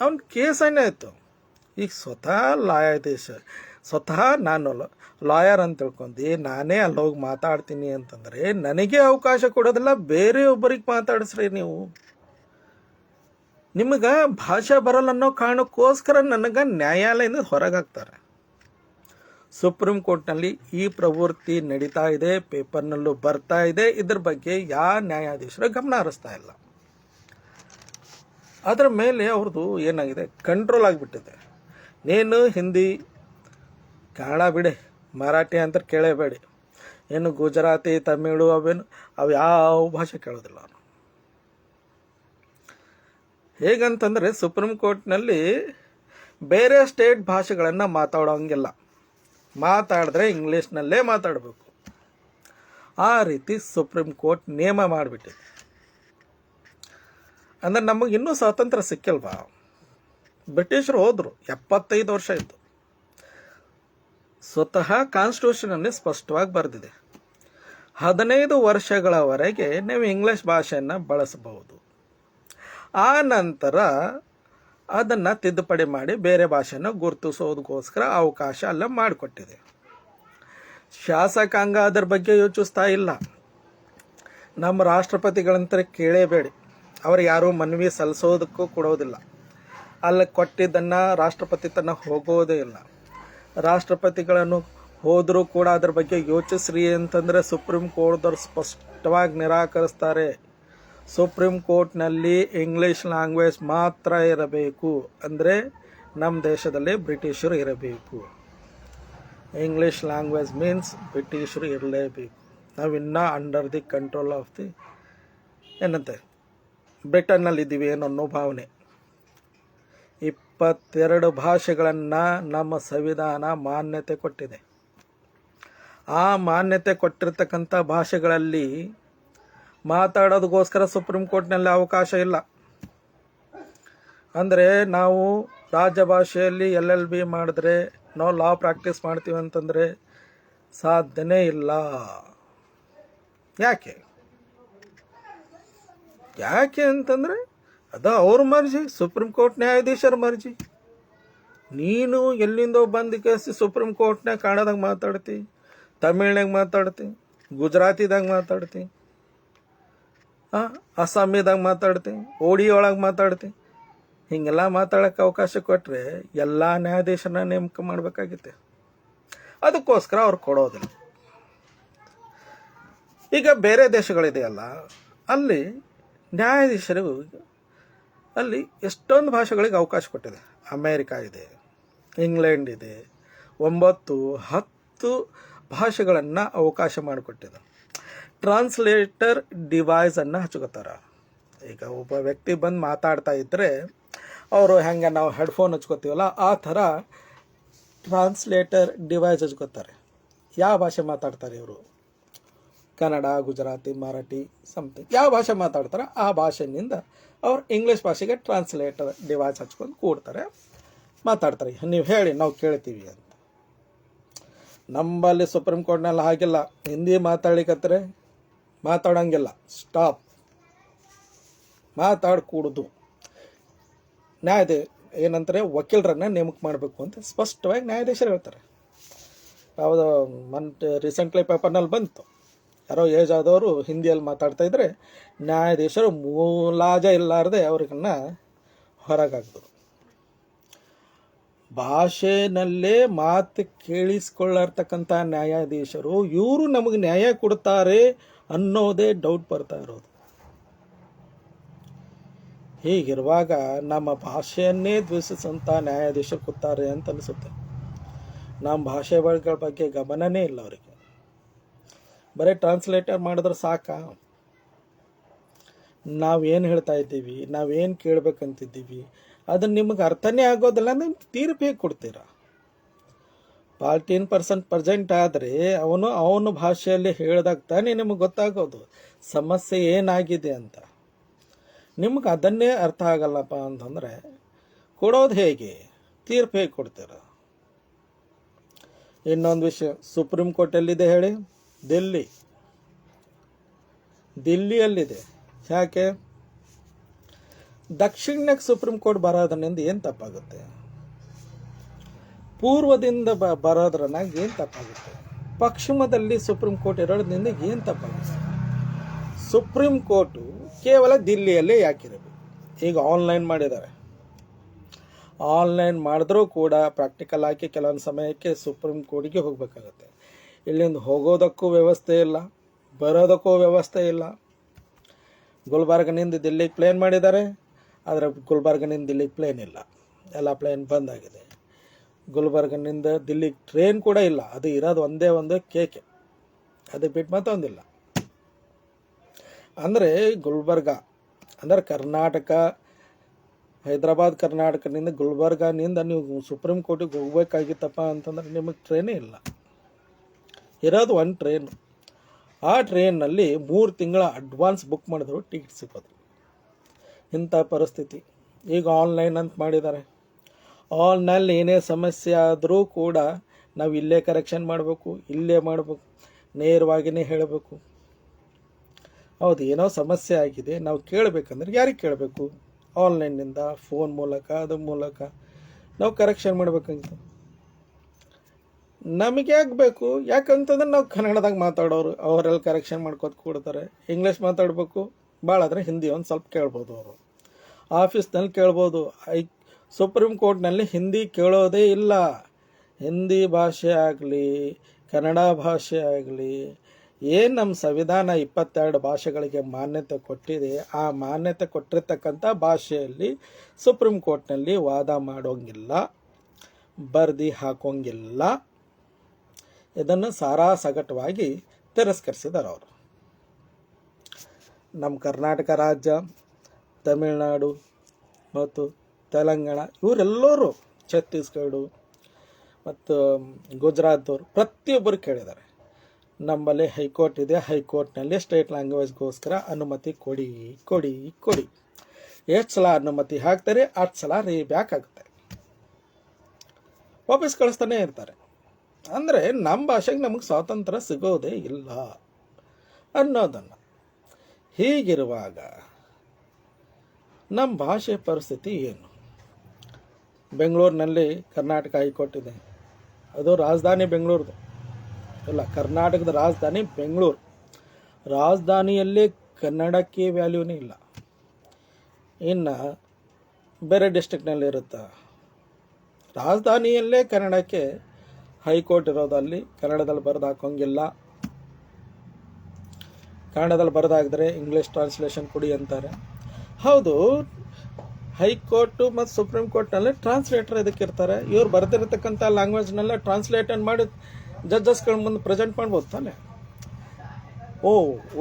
ಅವನ ಕೇಸ್ ಏನಾಯಿತು. ಈಗ ಸ್ವತಃ ನ್ಯಾಯಾಧೀಶ ಸ್ವತಃ ನಾನು ಲಾಯರ್ ಅಂತ ತಿಳ್ಕೊಂಡು ನಾನೇ ಅಲ್ಲಿ ಹೋಗಿ ಮಾತಾಡ್ತೀನಿ ಅಂತಂದರೆ ನನಗೆ ಅವಕಾಶ ಕೊಡೋದಿಲ್ಲ, ಬೇರೆ ಒಬ್ಬರಿಗೆ ಮಾತಾಡಿಸ್ರಿ. ನೀವು ನಿಮಗೆ ಭಾಷೆ ಬರಲ್ಲ ಅನ್ನೋ ಕಾರಣಕ್ಕೋಸ್ಕರ ನನಗೆ ನ್ಯಾಯಾಲಯದಿಂದ ಹೊರಗೆ ಹಾಕ್ತಾರೆ. ಸುಪ್ರೀಂ ಕೋರ್ಟ್ನಲ್ಲಿ ಈ ಪ್ರವೃತ್ತಿ ನಡೀತಾ ಇದೆ, ಪೇಪರ್ನಲ್ಲೂ ಬರ್ತಾ ಇದೆ. ಇದ್ರ ಬಗ್ಗೆ ಯಾವ ನ್ಯಾಯಾಧೀಶರು ಗಮನ ಹರಿಸ್ತಾ ಇಲ್ಲ. ಅದರ ಮೇಲೆ ಅವ್ರದ್ದು ಏನಾಗಿದೆ, ಕಂಟ್ರೋಲ್ ಆಗಿಬಿಟ್ಟಿದೆ. ನೀನು ಹಿಂದಿ ಕನ್ನಡ ಬಿಡಿ, ಮರಾಠಿ ಅಂತ ಕೇಳೇಬೇಡಿ, ಏನು ಗುಜರಾತಿ ತಮಿಳು ಅವು ಯಾವ ಭಾಷೆ ಕೇಳೋದಿಲ್ಲ. ಹೇಗಂತಂದರೆ ಸುಪ್ರೀಂ ಕೋರ್ಟ್ನಲ್ಲಿ ಬೇರೆ ಸ್ಟೇಟ್ ಭಾಷೆಗಳನ್ನು ಮಾತಾಡೋಂಗಿಲ್ಲ, ಮಾತಾಡಿದ್ರೆ ಇಂಗ್ಲೀಷ್ನಲ್ಲೇ ಮಾತಾಡಬೇಕು. ಆ ರೀತಿ ಸುಪ್ರೀಂ ಕೋರ್ಟ್ ನೇಮ ಮಾಡಿಬಿಟ್ಟಿದೆ. ಅಂದರೆ ನಮಗೆ ಇನ್ನೂ ಸ್ವಾತಂತ್ರ್ಯ ಸಿಕ್ಕಿಲ್ವಾ? ಬ್ರಿಟಿಷರು ಹೋದರು, 75 ವರ್ಷ ಇತ್ತು. ಸ್ವತಃ ಕಾನ್ಸ್ಟಿಟ್ಯೂಷನಲ್ಲಿ ಸ್ಪಷ್ಟವಾಗಿ ಬರೆದಿದೆ, 15 ವರ್ಷಗಳವರೆಗೆ ನೀವು ಇಂಗ್ಲಿಷ್ ಭಾಷೆಯನ್ನು ಬಳಸಬಹುದು. ಆ ನಂತರ ಅದನ್ನು ತಿದ್ದುಪಡಿ ಮಾಡಿ ಬೇರೆ ಭಾಷೆಯನ್ನು ಗುರುತಿಸೋದಕ್ಕೋಸ್ಕರ ಅವಕಾಶ ಅಲ್ಲ ಮಾಡಿಕೊಟ್ಟಿದೆ. ಶಾಸಕಾಂಗ ಅದರ ಬಗ್ಗೆ ಯೋಚಿಸ್ತಾ ಇಲ್ಲ. ನಮ್ಮ ರಾಷ್ಟ್ರಪತಿಗಳಂತ ಕೇಳೇಬೇಡಿ, ಅವ್ರು ಯಾರೂ ಮನವಿ ಸಲ್ಲಿಸೋದಕ್ಕೂ ಕೊಡೋದಿಲ್ಲ. ಅಲ್ಲಿ ಕೊಟ್ಟಿದ್ದನ್ನು ರಾಷ್ಟ್ರಪತಿ ತನಕ ಹೋಗೋದೇ ಇಲ್ಲ. ರಾಷ್ಟ್ರಪತಿಗಳನ್ನು ಹೋದರೂ ಕೂಡ ಅದ್ರ ಬಗ್ಗೆ ಯೋಚಿಸ್ರಿ ಅಂತಂದರೆ ಸುಪ್ರೀಂ ಕೋರ್ಟ್ದವ್ರು ಸ್ಪಷ್ಟವಾಗಿ ನಿರಾಕರಿಸ್ತಾರೆ. ಸುಪ್ರೀಂ ಕೋರ್ಟ್ನಲ್ಲಿ ಇಂಗ್ಲೀಷ್ ಲ್ಯಾಂಗ್ವೇಜ್ ಮಾತ್ರ ಇರಬೇಕು. ಅಂದರೆ ನಮ್ಮ ದೇಶದಲ್ಲಿ ಬ್ರಿಟಿಷರು ಇರಬೇಕು. ಇಂಗ್ಲೀಷ್ ಲ್ಯಾಂಗ್ವೇಜ್ ಮೀನ್ಸ್ ಬ್ರಿಟಿಷರು ಇರಲೇಬೇಕು. ನಾವಿನ್ನೂ under the control of the ಏನಂತೆ ಬ್ರಿಟನ್ನಲ್ಲಿದ್ದೀವಿ ಅನ್ನೋ ಭಾವನೆ. 22 ಭಾಷೆಗಳನ್ನು ನಮ್ಮ ಸಂವಿಧಾನ ಮಾನ್ಯತೆ ಕೊಟ್ಟಿದೆ. ಆ ಮಾನ್ಯತೆ ಕೊಟ್ಟಿರ್ತಕ್ಕಂಥ ಭಾಷೆಗಳಲ್ಲಿ ಮಾತಾಡೋದಕ್ಕೋಸ್ಕರ ಸುಪ್ರೀಂ ಕೋರ್ಟ್ನಲ್ಲಿ ಅವಕಾಶ ಇಲ್ಲ. ಅಂದರೆ ನಾವು ರಾಜ್ಯ ಭಾಷೆಯಲ್ಲಿ LLB ಮಾಡಿದ್ರೆ ನಾವು ಲಾ ಪ್ರಾಕ್ಟೀಸ್ ಮಾಡ್ತೀವಿ ಅಂತಂದರೆ ಸಾಧ್ಯನೇ ಇಲ್ಲ. ಯಾಕೆ ಅಂತಂದರೆ ಅದು ಅವ್ರ ಮರ್ಜಿ, ಸುಪ್ರೀಂ ಕೋರ್ಟ್ ನ್ಯಾಯಾಧೀಶರ ಮರ್ಜಿ. ನೀನು ಎಲ್ಲಿಂದೋ ಬಂದು ಕೇಸಿ ಸುಪ್ರೀಂ ಕೋರ್ಟ್ನಾಗ ಕನ್ನಡದಾಗ ಮಾತಾಡ್ತಿ, ತಮಿಳ್ನಾಗ ಮಾತಾಡ್ತಿ, ಗುಜರಾತಿದಾಗ ಮಾತಾಡ್ತಿ, ಅಸ್ಸಾಮಿದಾಗ ಮಾತಾಡ್ತಿ, ಓಡಿ ಒಳಗೆ ಮಾತಾಡ್ತಿ. ಹೀಗೆಲ್ಲ ಮಾತಾಡೋಕ್ಕೆ ಅವಕಾಶ ಕೊಟ್ಟರೆ ಎಲ್ಲ ನ್ಯಾಯಾಧೀಶರನ್ನ ನೇಮಕ ಮಾಡಬೇಕಾಗಿತ್ತೆ. ಅದಕ್ಕೋಸ್ಕರ ಅವ್ರು ಕೊಡೋದಿಲ್ಲ. ಈಗ ಬೇರೆ ದೇಶಗಳಿದೆಯಲ್ಲ, ಅಲ್ಲಿ ನ್ಯಾಯಾಧೀಶರು ಅಲ್ಲಿ ಎಷ್ಟೊಂದು ಭಾಷೆಗಳಿಗೆ ಅವಕಾಶ ಕೊಟ್ಟಿದೆ. ಅಮೇರಿಕಾ ಇದೆ, ಇಂಗ್ಲೆಂಡ್ ಇದೆ, 9-10 ಭಾಷೆಗಳನ್ನು ಅವಕಾಶ ಮಾಡಿಕೊಟ್ಟಿದೆ. ಟ್ರಾನ್ಸ್ಲೇಟರ್ ಡಿವೈಸನ್ನು ಹಚ್ಕೋತಾರೆ. ಈಗ ಒಬ್ಬ ವ್ಯಕ್ತಿ ಬಂದು ಮಾತಾಡ್ತಾ ಇದ್ದರೆ ಅವರು ಹೆಂಗೆ ನಾವು ಹೆಡ್ಫೋನ್ ಹಚ್ಕೋತೀವಲ್ಲ ಆ ಥರ ಟ್ರಾನ್ಸ್ಲೇಟರ್ ಡಿವೈಸ್ ಹಚ್ಕೋತಾರೆ. ಯಾವ ಭಾಷೆ ಮಾತಾಡ್ತಾರೆ ಇವರು, ಕನ್ನಡ, ಗುಜರಾತಿ, ಮರಾಠಿ, ಸಮಥಿಂಗ್ ಯಾವ ಭಾಷೆ ಮಾತಾಡ್ತಾರೆ ಆ ಭಾಷೆಯಿಂದ ಅವ್ರು ಇಂಗ್ಲೀಷ್ ಭಾಷೆಗೆ ಟ್ರಾನ್ಸ್ಲೇಟರ್ ಡಿವೈಸ್ ಹಚ್ಕೊಂಡು ಕೂಡ್ತಾರೆ, ಮಾತಾಡ್ತಾರೆ. ನೀವು ಹೇಳಿ ನಾವು ಕೇಳ್ತೀವಿ ಅಂತ. ನಮ್ಮಲ್ಲಿ ಸುಪ್ರೀಂ ಕೋರ್ಟ್ನಲ್ಲಿ ಹಾಗಿಲ್ಲ. ಹಿಂದಿ ಮಾತಾಡ್ಲಿಕ್ಕತ್ತರೆ ಮಾತಾಡೋಂಗಿಲ್ಲ, ಸ್ಟಾಪ್, ಕೂಡುದು. ಏನಂತಾರೆ, ವಕೀಲರನ್ನ ನೇಮಕ ಮಾಡಬೇಕು ಅಂತ ಸ್ಪಷ್ಟವಾಗಿ ನ್ಯಾಯಾಧೀಶರು ಹೇಳ್ತಾರೆ. ಯಾವುದೋ ರೀಸೆಂಟ್ಲಿ ಪೇಪರ್ನಲ್ಲಿ ಬಂತು, ಯಾರೋ ಏಜ್ ಆದವರು ಹಿಂದಿಯಲ್ಲಿ ಮಾತಾಡ್ತಾ ಇದ್ರೆ ನ್ಯಾಯಾಧೀಶರು ಮೂಲಾಜ ಇಲ್ಲಾರದೆ ಅವ್ರಿಗನ್ನ ಹೊರಗಾಕಿದ್ರು. ಭಾಷೆನಲ್ಲೇ ಮಾತು ಕೇಳಿಸ್ಕೊಳ್ಳರ್ತಕ್ಕಂಥ ನ್ಯಾಯಾಧೀಶರು ಇವರು ನಮಗೆ ನ್ಯಾಯ ಕೊಡ್ತಾರೆ ಅನ್ನೋದೇ ಡೌಟ್ ಬರ್ತಾ ಇರೋದು. ಹೀಗಿರುವಾಗ ನಮ್ಮ ಭಾಷೆಯನ್ನೇ ದ್ವೇಷಿಸಂಥ ನ್ಯಾಯಾಧೀಶರು ಕೂತಾರೆ ಅಂತ ಅನಿಸುತ್ತೆ. ನಮ್ಮ ಭಾಷೆಗಳ ಬಗ್ಗೆ ಗಮನನೇ ಇಲ್ಲ ಅವರಿಗೆ. ಬರೀ ಟ್ರಾನ್ಸ್ಲೇಟರ್ ಮಾಡಿದ್ರೆ ಸಾಕಾ? ನಾವೇನು ಹೇಳ್ತಾ ಇದ್ದೀವಿ, ನಾವೇನು ಕೇಳಬೇಕಂತಿದ್ದೀವಿ ಅದನ್ನು ನಿಮಗೆ ಅರ್ಥನೇ ಆಗೋದಿಲ್ಲ, ನೀವು ತೀರ್ಪು ಹೇಗೆ ಕೊಡ್ತೀರಾ? 14% ಪ್ರೆಸೆಂಟ್ ಆದರೆ ಅವನ ಭಾಷೆಯಲ್ಲಿ ಹೇಳಿದಾಗ ತಾನೇ ನಿಮಗೆ ಗೊತ್ತಾಗೋದು ಸಮಸ್ಯೆ ಏನಾಗಿದೆ ಅಂತ. ನಿಮ್ಗೆ ಅದನ್ನೇ ಅರ್ಥ ಆಗಲ್ಲಪ್ಪ ಅಂತಂದರೆ ಕೊಡೋದು ಹೇಗೆ, ತೀರ್ಪು ಹೇಗೆ ಕೊಡ್ತೀರ? ಇನ್ನೊಂದು ವಿಷಯ, ಸುಪ್ರೀಂ ಕೋರ್ಟ್ ಎಲ್ಲಿದೆ ಹೇಳಿ? ದಿಲ್ಲಿಯಲ್ಲಿದೆ. ಯಾಕೆ? ದಕ್ಷಿಣಕ್ಕೆ ಸುಪ್ರೀಂ ಕೋರ್ಟ್ ಬರೋದ್ರಿಂದ ಏನು ತಪ್ಪಾಗುತ್ತೆ? ಪೂರ್ವದಿಂದ ಬರೋದ್ರನಾಗ ಏನು ತಪ್ಪಾಗುತ್ತೆ? ಪಶ್ಚಿಮದಲ್ಲಿ ಸುಪ್ರೀಂ ಕೋರ್ಟ್ ಇರೋದ್ರಿಂದ ಏನು ತಪ್ಪಾಗುತ್ತೆ? ಸುಪ್ರೀಂ ಕೋರ್ಟು ಕೇವಲ ದಿಲ್ಲಿಯಲ್ಲೇ ಯಾಕಿರಬೇಕು? ಈಗ ಆನ್ಲೈನ್ ಮಾಡಿದ್ದಾರೆ. ಆನ್ಲೈನ್ ಮಾಡಿದ್ರೂ ಕೂಡ ಪ್ರಾಕ್ಟಿಕಲ್ ಆಗಿ ಕೆಲವೊಂದು ಸಮಯಕ್ಕೆ ಸುಪ್ರೀಂ ಕೋರ್ಟಿಗೆ ಹೋಗಬೇಕಾಗತ್ತೆ. ಇಲ್ಲಿಂದ ಹೋಗೋದಕ್ಕೂ ವ್ಯವಸ್ಥೆ ಇಲ್ಲ, ಬರೋದಕ್ಕೂ ವ್ಯವಸ್ಥೆ ಇಲ್ಲ. ಗುಲ್ಬರ್ಗನಿಂದ ದಿಲ್ಲಿಗೆ ಪ್ಲೇನ್ ಮಾಡಿದ್ದಾರೆ, ಆದರೆ ಗುಲ್ಬರ್ಗನಿಂದ ದಿಲ್ಲಿಗೆ ಪ್ಲೇನ್ ಇಲ್ಲ, ಎಲ್ಲ ಪ್ಲೇನ್ ಬಂದಾಗಿದೆ. ಗುಲ್ಬರ್ಗನಿಂದ ದಿಲ್ಲಿಗೆ ಟ್ರೈನ್ ಕೂಡ ಇಲ್ಲ, ಅದು ಇರೋದು ಒಂದೇ ಒಂದು ಕೇಕೆ, ಅದು ಬಿಟ್ಟು ಮತ್ತೊಂದಿಲ್ಲ. ಅಂದರೆ ಗುಲ್ಬರ್ಗ ಅಂದರೆ ಕರ್ನಾಟಕ, ಹೈದರಾಬಾದ್ ಕರ್ನಾಟಕದಿಂದ ಗುಲ್ಬರ್ಗನಿಂದ ನೀವು ಸುಪ್ರೀಂ ಕೋರ್ಟಿಗೆ ಹೋಗ್ಬೇಕಾಗಿತ್ತಪ್ಪ ಅಂತಂದ್ರೆ ನಿಮಗೆ ಟ್ರೈನೇ ಇಲ್ಲ, ಇರೋದು ಒಂದು ಟ್ರೈನ್. ಆ ಟ್ರೈನ್ನಲ್ಲಿ 3 ತಿಂಗಳ ಅಡ್ವಾನ್ಸ್ ಬುಕ್ ಮಾಡಿದ್ರು ಟಿಕೆಟ್ ಸಿಗೋದು. ಇಂಥ ಪರಿಸ್ಥಿತಿ. ಈಗ ಆನ್ಲೈನ್ ಅಂತ ಮಾಡಿದ್ದಾರೆ. ಆನ್ಲೈನ್ ಏನೇ ಸಮಸ್ಯೆ ಆದರೂ ಕೂಡ ನಾವು ಇಲ್ಲೇ ಕರೆಕ್ಷನ್ ಮಾಡಬೇಕು, ಇಲ್ಲೇ ಮಾಡಬೇಕು, ನೇರವಾಗಿಯೇ ಹೇಳಬೇಕು. ಹೌದು, ಏನೋ ಸಮಸ್ಯೆ ಆಗಿದೆ, ನಾವು ಕೇಳಬೇಕಂದ್ರೆ ಯಾರಿಗೆ ಕೇಳಬೇಕು? ಆನ್ಲೈನ್ನಿಂದ, ಫೋನ್ ಮೂಲಕ, ಅದ್ರ ಮೂಲಕ ನಾವು ಕರೆಕ್ಷನ್ ಮಾಡಬೇಕಾಗಿತ್ತು. ನಮಗೆ ಯಾಕೆ ಬೇಕು? ಯಾಕಂತಂದ್ರೆ ನಾವು ಕನ್ನಡದಾಗ ಮಾತಾಡೋರು, ಅವರೆಲ್ಲ ಕರೆಕ್ಷನ್ ಮಾಡ್ಕೋತ ಕೊಡ್ತಾರೆ. ಇಂಗ್ಲೀಷ್ ಮಾತಾಡಬೇಕು, ಭಾಳ ಆದರೆ ಹಿಂದಿ ಒಂದು ಸ್ವಲ್ಪ ಕೇಳ್ಬೋದು. ಅವರು ಆಫೀಸ್ನಲ್ಲಿ ಕೇಳ್ಬೋದು. ಸುಪ್ರೀಂ ಕೋರ್ಟ್ನಲ್ಲಿ ಹಿಂದಿ ಕೇಳೋದೇ ಇಲ್ಲ. ಹಿಂದಿ ಭಾಷೆ ಆಗಲಿ, ಕನ್ನಡ ಭಾಷೆ ಆಗಲಿ, ಏನು ನಮ್ಮ ಸಂವಿಧಾನ 22 ಭಾಷೆಗಳಿಗೆ ಮಾನ್ಯತೆ ಕೊಟ್ಟಿದೆ, ಆ ಮಾನ್ಯತೆ ಕೊಟ್ಟಿರ್ತಕ್ಕಂಥ ಭಾಷೆಯಲ್ಲಿ ಸುಪ್ರೀಂ ಕೋರ್ಟ್ನಲ್ಲಿ ವಾದ ಮಾಡೋಂಗಿಲ್ಲ, ಬರ್ದು ಹಾಕೋಂಗಿಲ್ಲ. ಇದನ್ನು ಸಾರಾಸಗಟವಾಗಿ ತಿರಸ್ಕರಿಸಿದ್ದಾರೆ ಅವರು. ನಮ್ಮ ಕರ್ನಾಟಕ ರಾಜ್ಯ, ತಮಿಳುನಾಡು ಮತ್ತು ತೆಲಂಗಾಣ ಇವರೆಲ್ಲರೂ, ಛತ್ತೀಸ್ಗಢ ಮತ್ತು ಗುಜರಾತವರು ಪ್ರತಿಯೊಬ್ಬರು ಕೇಳಿದ್ದಾರೆ. ನಮ್ಮಲ್ಲಿ ಹೈಕೋರ್ಟ್ ಇದೆ, ಹೈಕೋರ್ಟ್ನಲ್ಲಿ ಸ್ಟೇಟ್ ಲ್ಯಾಂಗ್ವೇಜ್ಗೋಸ್ಕರ ಅನುಮತಿ ಕೊಡಿ ಕೊಡಿ ಕೊಡಿ. ಎಷ್ಟು ಸಲ ಅನುಮತಿ ಹಾಕ್ತಾರೆ, 8 ಸಲ ಬ್ಯಾಕ್ ಆಗುತ್ತೆ, ವಾಪಸ್ ಕಳಿಸ್ತಾನೆ ಇರ್ತಾರೆ. ಅಂದರೆ ನಮ್ಮ ಭಾಷೆಗೆ ನಮಗೆ ಸ್ವಾತಂತ್ರ್ಯ ಸಿಗೋದೇ ಇಲ್ಲ ಅನ್ನೋದನ್ನು. ಹೀಗಿರುವಾಗ ನಮ್ಮ ಭಾಷೆ ಪರಿಸ್ಥಿತಿ ಏನು? ಬೆಂಗಳೂರಿನಲ್ಲಿ ಕರ್ನಾಟಕ ಹೈಕೋರ್ಟ್ ಇದೆ, ಅದು ರಾಜಧಾನಿ ಬೆಂಗಳೂರದು ಇಲ್ಲ, ಕರ್ನಾಟಕದ ರಾಜಧಾನಿ ಬೆಂಗಳೂರು. ರಾಜಧಾನಿಯಲ್ಲಿ ಕನ್ನಡಕ್ಕೆ ವ್ಯಾಲ್ಯೂನೇ ಇಲ್ಲ. ಇನ್ನು ಬೇರೆ ಡಿಸ್ಟ್ರಿಕ್ನಲ್ಲಿ ಇರುತ್ತೆ. ರಾಜಧಾನಿಯಲ್ಲೇ ಕನ್ನಡಕ್ಕೆ ಹೈಕೋರ್ಟ್ ಇರೋದಲ್ಲಿ ಕನ್ನಡದಲ್ಲಿ ಬರೆದು ಹಾಕೋಂಗಿಲ್ಲ. ಕನ್ನಡದಲ್ಲಿ ಬರೆದಾಗಿದ್ರೆ ಇಂಗ್ಲೀಷ್ ಟ್ರಾನ್ಸ್ಲೇಷನ್ ಕೊಡಿ ಅಂತಾರೆ. ಹೌದು, ಹೈಕೋರ್ಟು ಮತ್ತು ಸುಪ್ರೀಂ ಕೋರ್ಟ್ನಲ್ಲಿ ಟ್ರಾನ್ಸ್ಲೇಟರ್ ಇದಕ್ಕೆ ಇರ್ತಾರೆ. ಇವ್ರು ಬರೆದಿರತಕ್ಕಂಥ ಲ್ಯಾಂಗ್ವೇಜ್ನೆಲ್ಲ ಟ್ರಾನ್ಸ್ಲೇಟನ್ ಮಾಡಿ ಜಡ್ಜಸ್ಗಳ ಮುಂದೆ ಪ್ರೆಸೆಂಟ್ ಮಾಡ್ಬೋದು ತಾನೆ.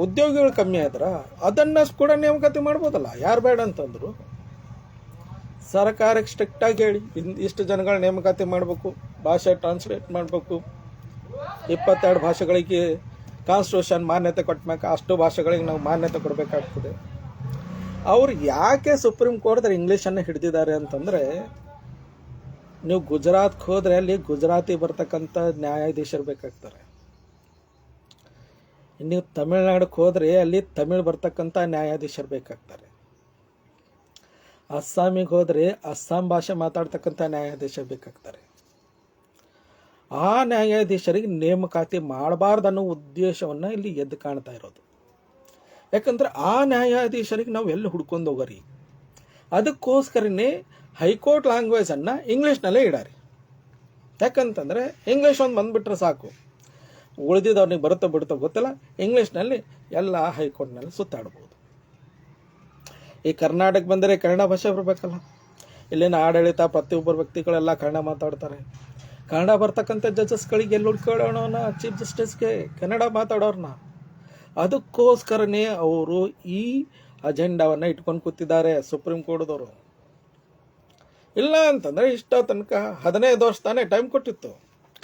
ಉದ್ಯೋಗಿಗಳು ಕಮ್ಮಿ ಆದ್ರೆ ಅದನ್ನು ಕೂಡ ನೇಮಕಾತಿ ಮಾಡ್ಬೋದಲ್ಲ, ಯಾರು ಬೇಡ ಅಂತಂದ್ರು. ಸರ್ಕಾರಕ್ಕೆ ಸ್ಟ್ರಿಕ್ಟಾಗಿ ಹೇಳಿ, ಇಷ್ಟು ಜನಗಳ ನೇಮಕಾತಿ ಮಾಡಬೇಕು, ಭಾಷೆ ಟ್ರಾನ್ಸ್ಲೇಟ್ ಮಾಡಬೇಕು, 22 ಭಾಷೆಗಳಿಗೆ ಕಾನ್ಸ್ಟಿಟ್ಯೂಷನ್ ಮಾನ್ಯತೆ ಕೊಟ್ಟಾಗ ಅಷ್ಟು ಭಾಷೆಗಳಿಗೆ ನಾವು ಮಾನ್ಯತೆ ಕೊಡಬೇಕಾಗ್ತದೆ. ಅವ್ರು ಯಾಕೆ ಸುಪ್ರೀಂ ಕೋರ್ಟ್ದಲ್ಲಿ ಇಂಗ್ಲೀಷನ್ನು ಹಿಡಿದಿದ್ದಾರೆ ಅಂತಂದರೆ, ನೀವು ಗುಜರಾತ್ಗೆ ಹೋದರೆ ಅಲ್ಲಿ ಗುಜರಾತಿ ಬರ್ತಕ್ಕಂಥ ನ್ಯಾಯಾಧೀಶರು ಬೇಕಾಗ್ತಾರೆ. ನೀವು ತಮಿಳ್ನಾಡಕ್ಕೆ ಹೋದರೆ ಅಲ್ಲಿ ತಮಿಳ್ ಬರ್ತಕ್ಕಂಥ ನ್ಯಾಯಾಧೀಶರು ಬೇಕಾಗ್ತಾರೆ. ಅಸ್ಸಾಮಿಗೆ ಹೋದರೆ ಅಸ್ಸಾಂ ಭಾಷೆ ಮಾತಾಡ್ತಕ್ಕಂಥ ನ್ಯಾಯಾಧೀಶರು ಬೇಕಾಗ್ತಾರೆ. ಆ ನ್ಯಾಯಾಧೀಶರಿಗೆ ನೇಮಕಾತಿ ಮಾಡಬಾರ್ದು ಅನ್ನೋ ಉದ್ದೇಶವನ್ನು ಇಲ್ಲಿ ಎದ್ದು ಕಾಣ್ತಾ ಇರೋದು. ಯಾಕಂದ್ರೆ ಆ ನ್ಯಾಯಾಧೀಶರಿಗೆ ನಾವು ಎಲ್ಲಿ ಹುಡ್ಕೊಂಡು ಹೋಗೋರಿ? ಅದಕ್ಕೋಸ್ಕರನೇ ಹೈಕೋರ್ಟ್ ಲ್ಯಾಂಗ್ವೇಜನ್ನು ಇಂಗ್ಲೀಷ್ನಲ್ಲೇ ಇಡಾರಿ. ಯಾಕಂತಂದರೆ ಇಂಗ್ಲೀಷ್ ಒಂದು ಬಂದುಬಿಟ್ರೆ ಸಾಕು, ಉಳಿದಿದ್ದವ್ರಿಗೆ ಬರುತ್ತೋ ಬಿಡುತ್ತೋ ಗೊತ್ತಿಲ್ಲ, ಇಂಗ್ಲೀಷ್ನಲ್ಲಿ ಎಲ್ಲ ಹೈಕೋರ್ಟ್ನಲ್ಲಿ ಸುತ್ತಾಡ್ಬೋದು. ಈ ಕರ್ನಾಟಕ ಬಂದರೆ ಕನ್ನಡ ಭಾಷೆ ಬರಬೇಕಲ್ಲ. ಇಲ್ಲಿನ ಆಡಳಿತ ಪ್ರತಿಯೊಬ್ಬರು ವ್ಯಕ್ತಿಗಳೆಲ್ಲ ಕನ್ನಡ ಮಾತಾಡ್ತಾರೆ. ಕನ್ನಡ ಬರ್ತಕ್ಕಂಥ ಜಡ್ಜಸ್ಗಳಿಗೆ ಎಲ್ಲಿ ಹುಡ್ಕೊಳ್ಳೋಣ? ಚೀಫ್ ಜಸ್ಟಿಸ್ಗೆ ಕನ್ನಡ ಮಾತಾಡೋರನ್ನ. ಅದಕ್ಕೋಸ್ಕರನೇ ಅವರು ಈ ಅಜೆಂಡಾವನ್ನು ಇಟ್ಕೊಂಡು ಕೂತಿದ್ದಾರೆ ಸುಪ್ರೀಂ ಕೋರ್ಟ್ದವರು. ಇಲ್ಲ ಅಂತಂದರೆ ಇಷ್ಟ ತನಕ 15 ವರ್ಷ ತಾನೇ ಟೈಮ್ ಕೊಟ್ಟಿತ್ತು.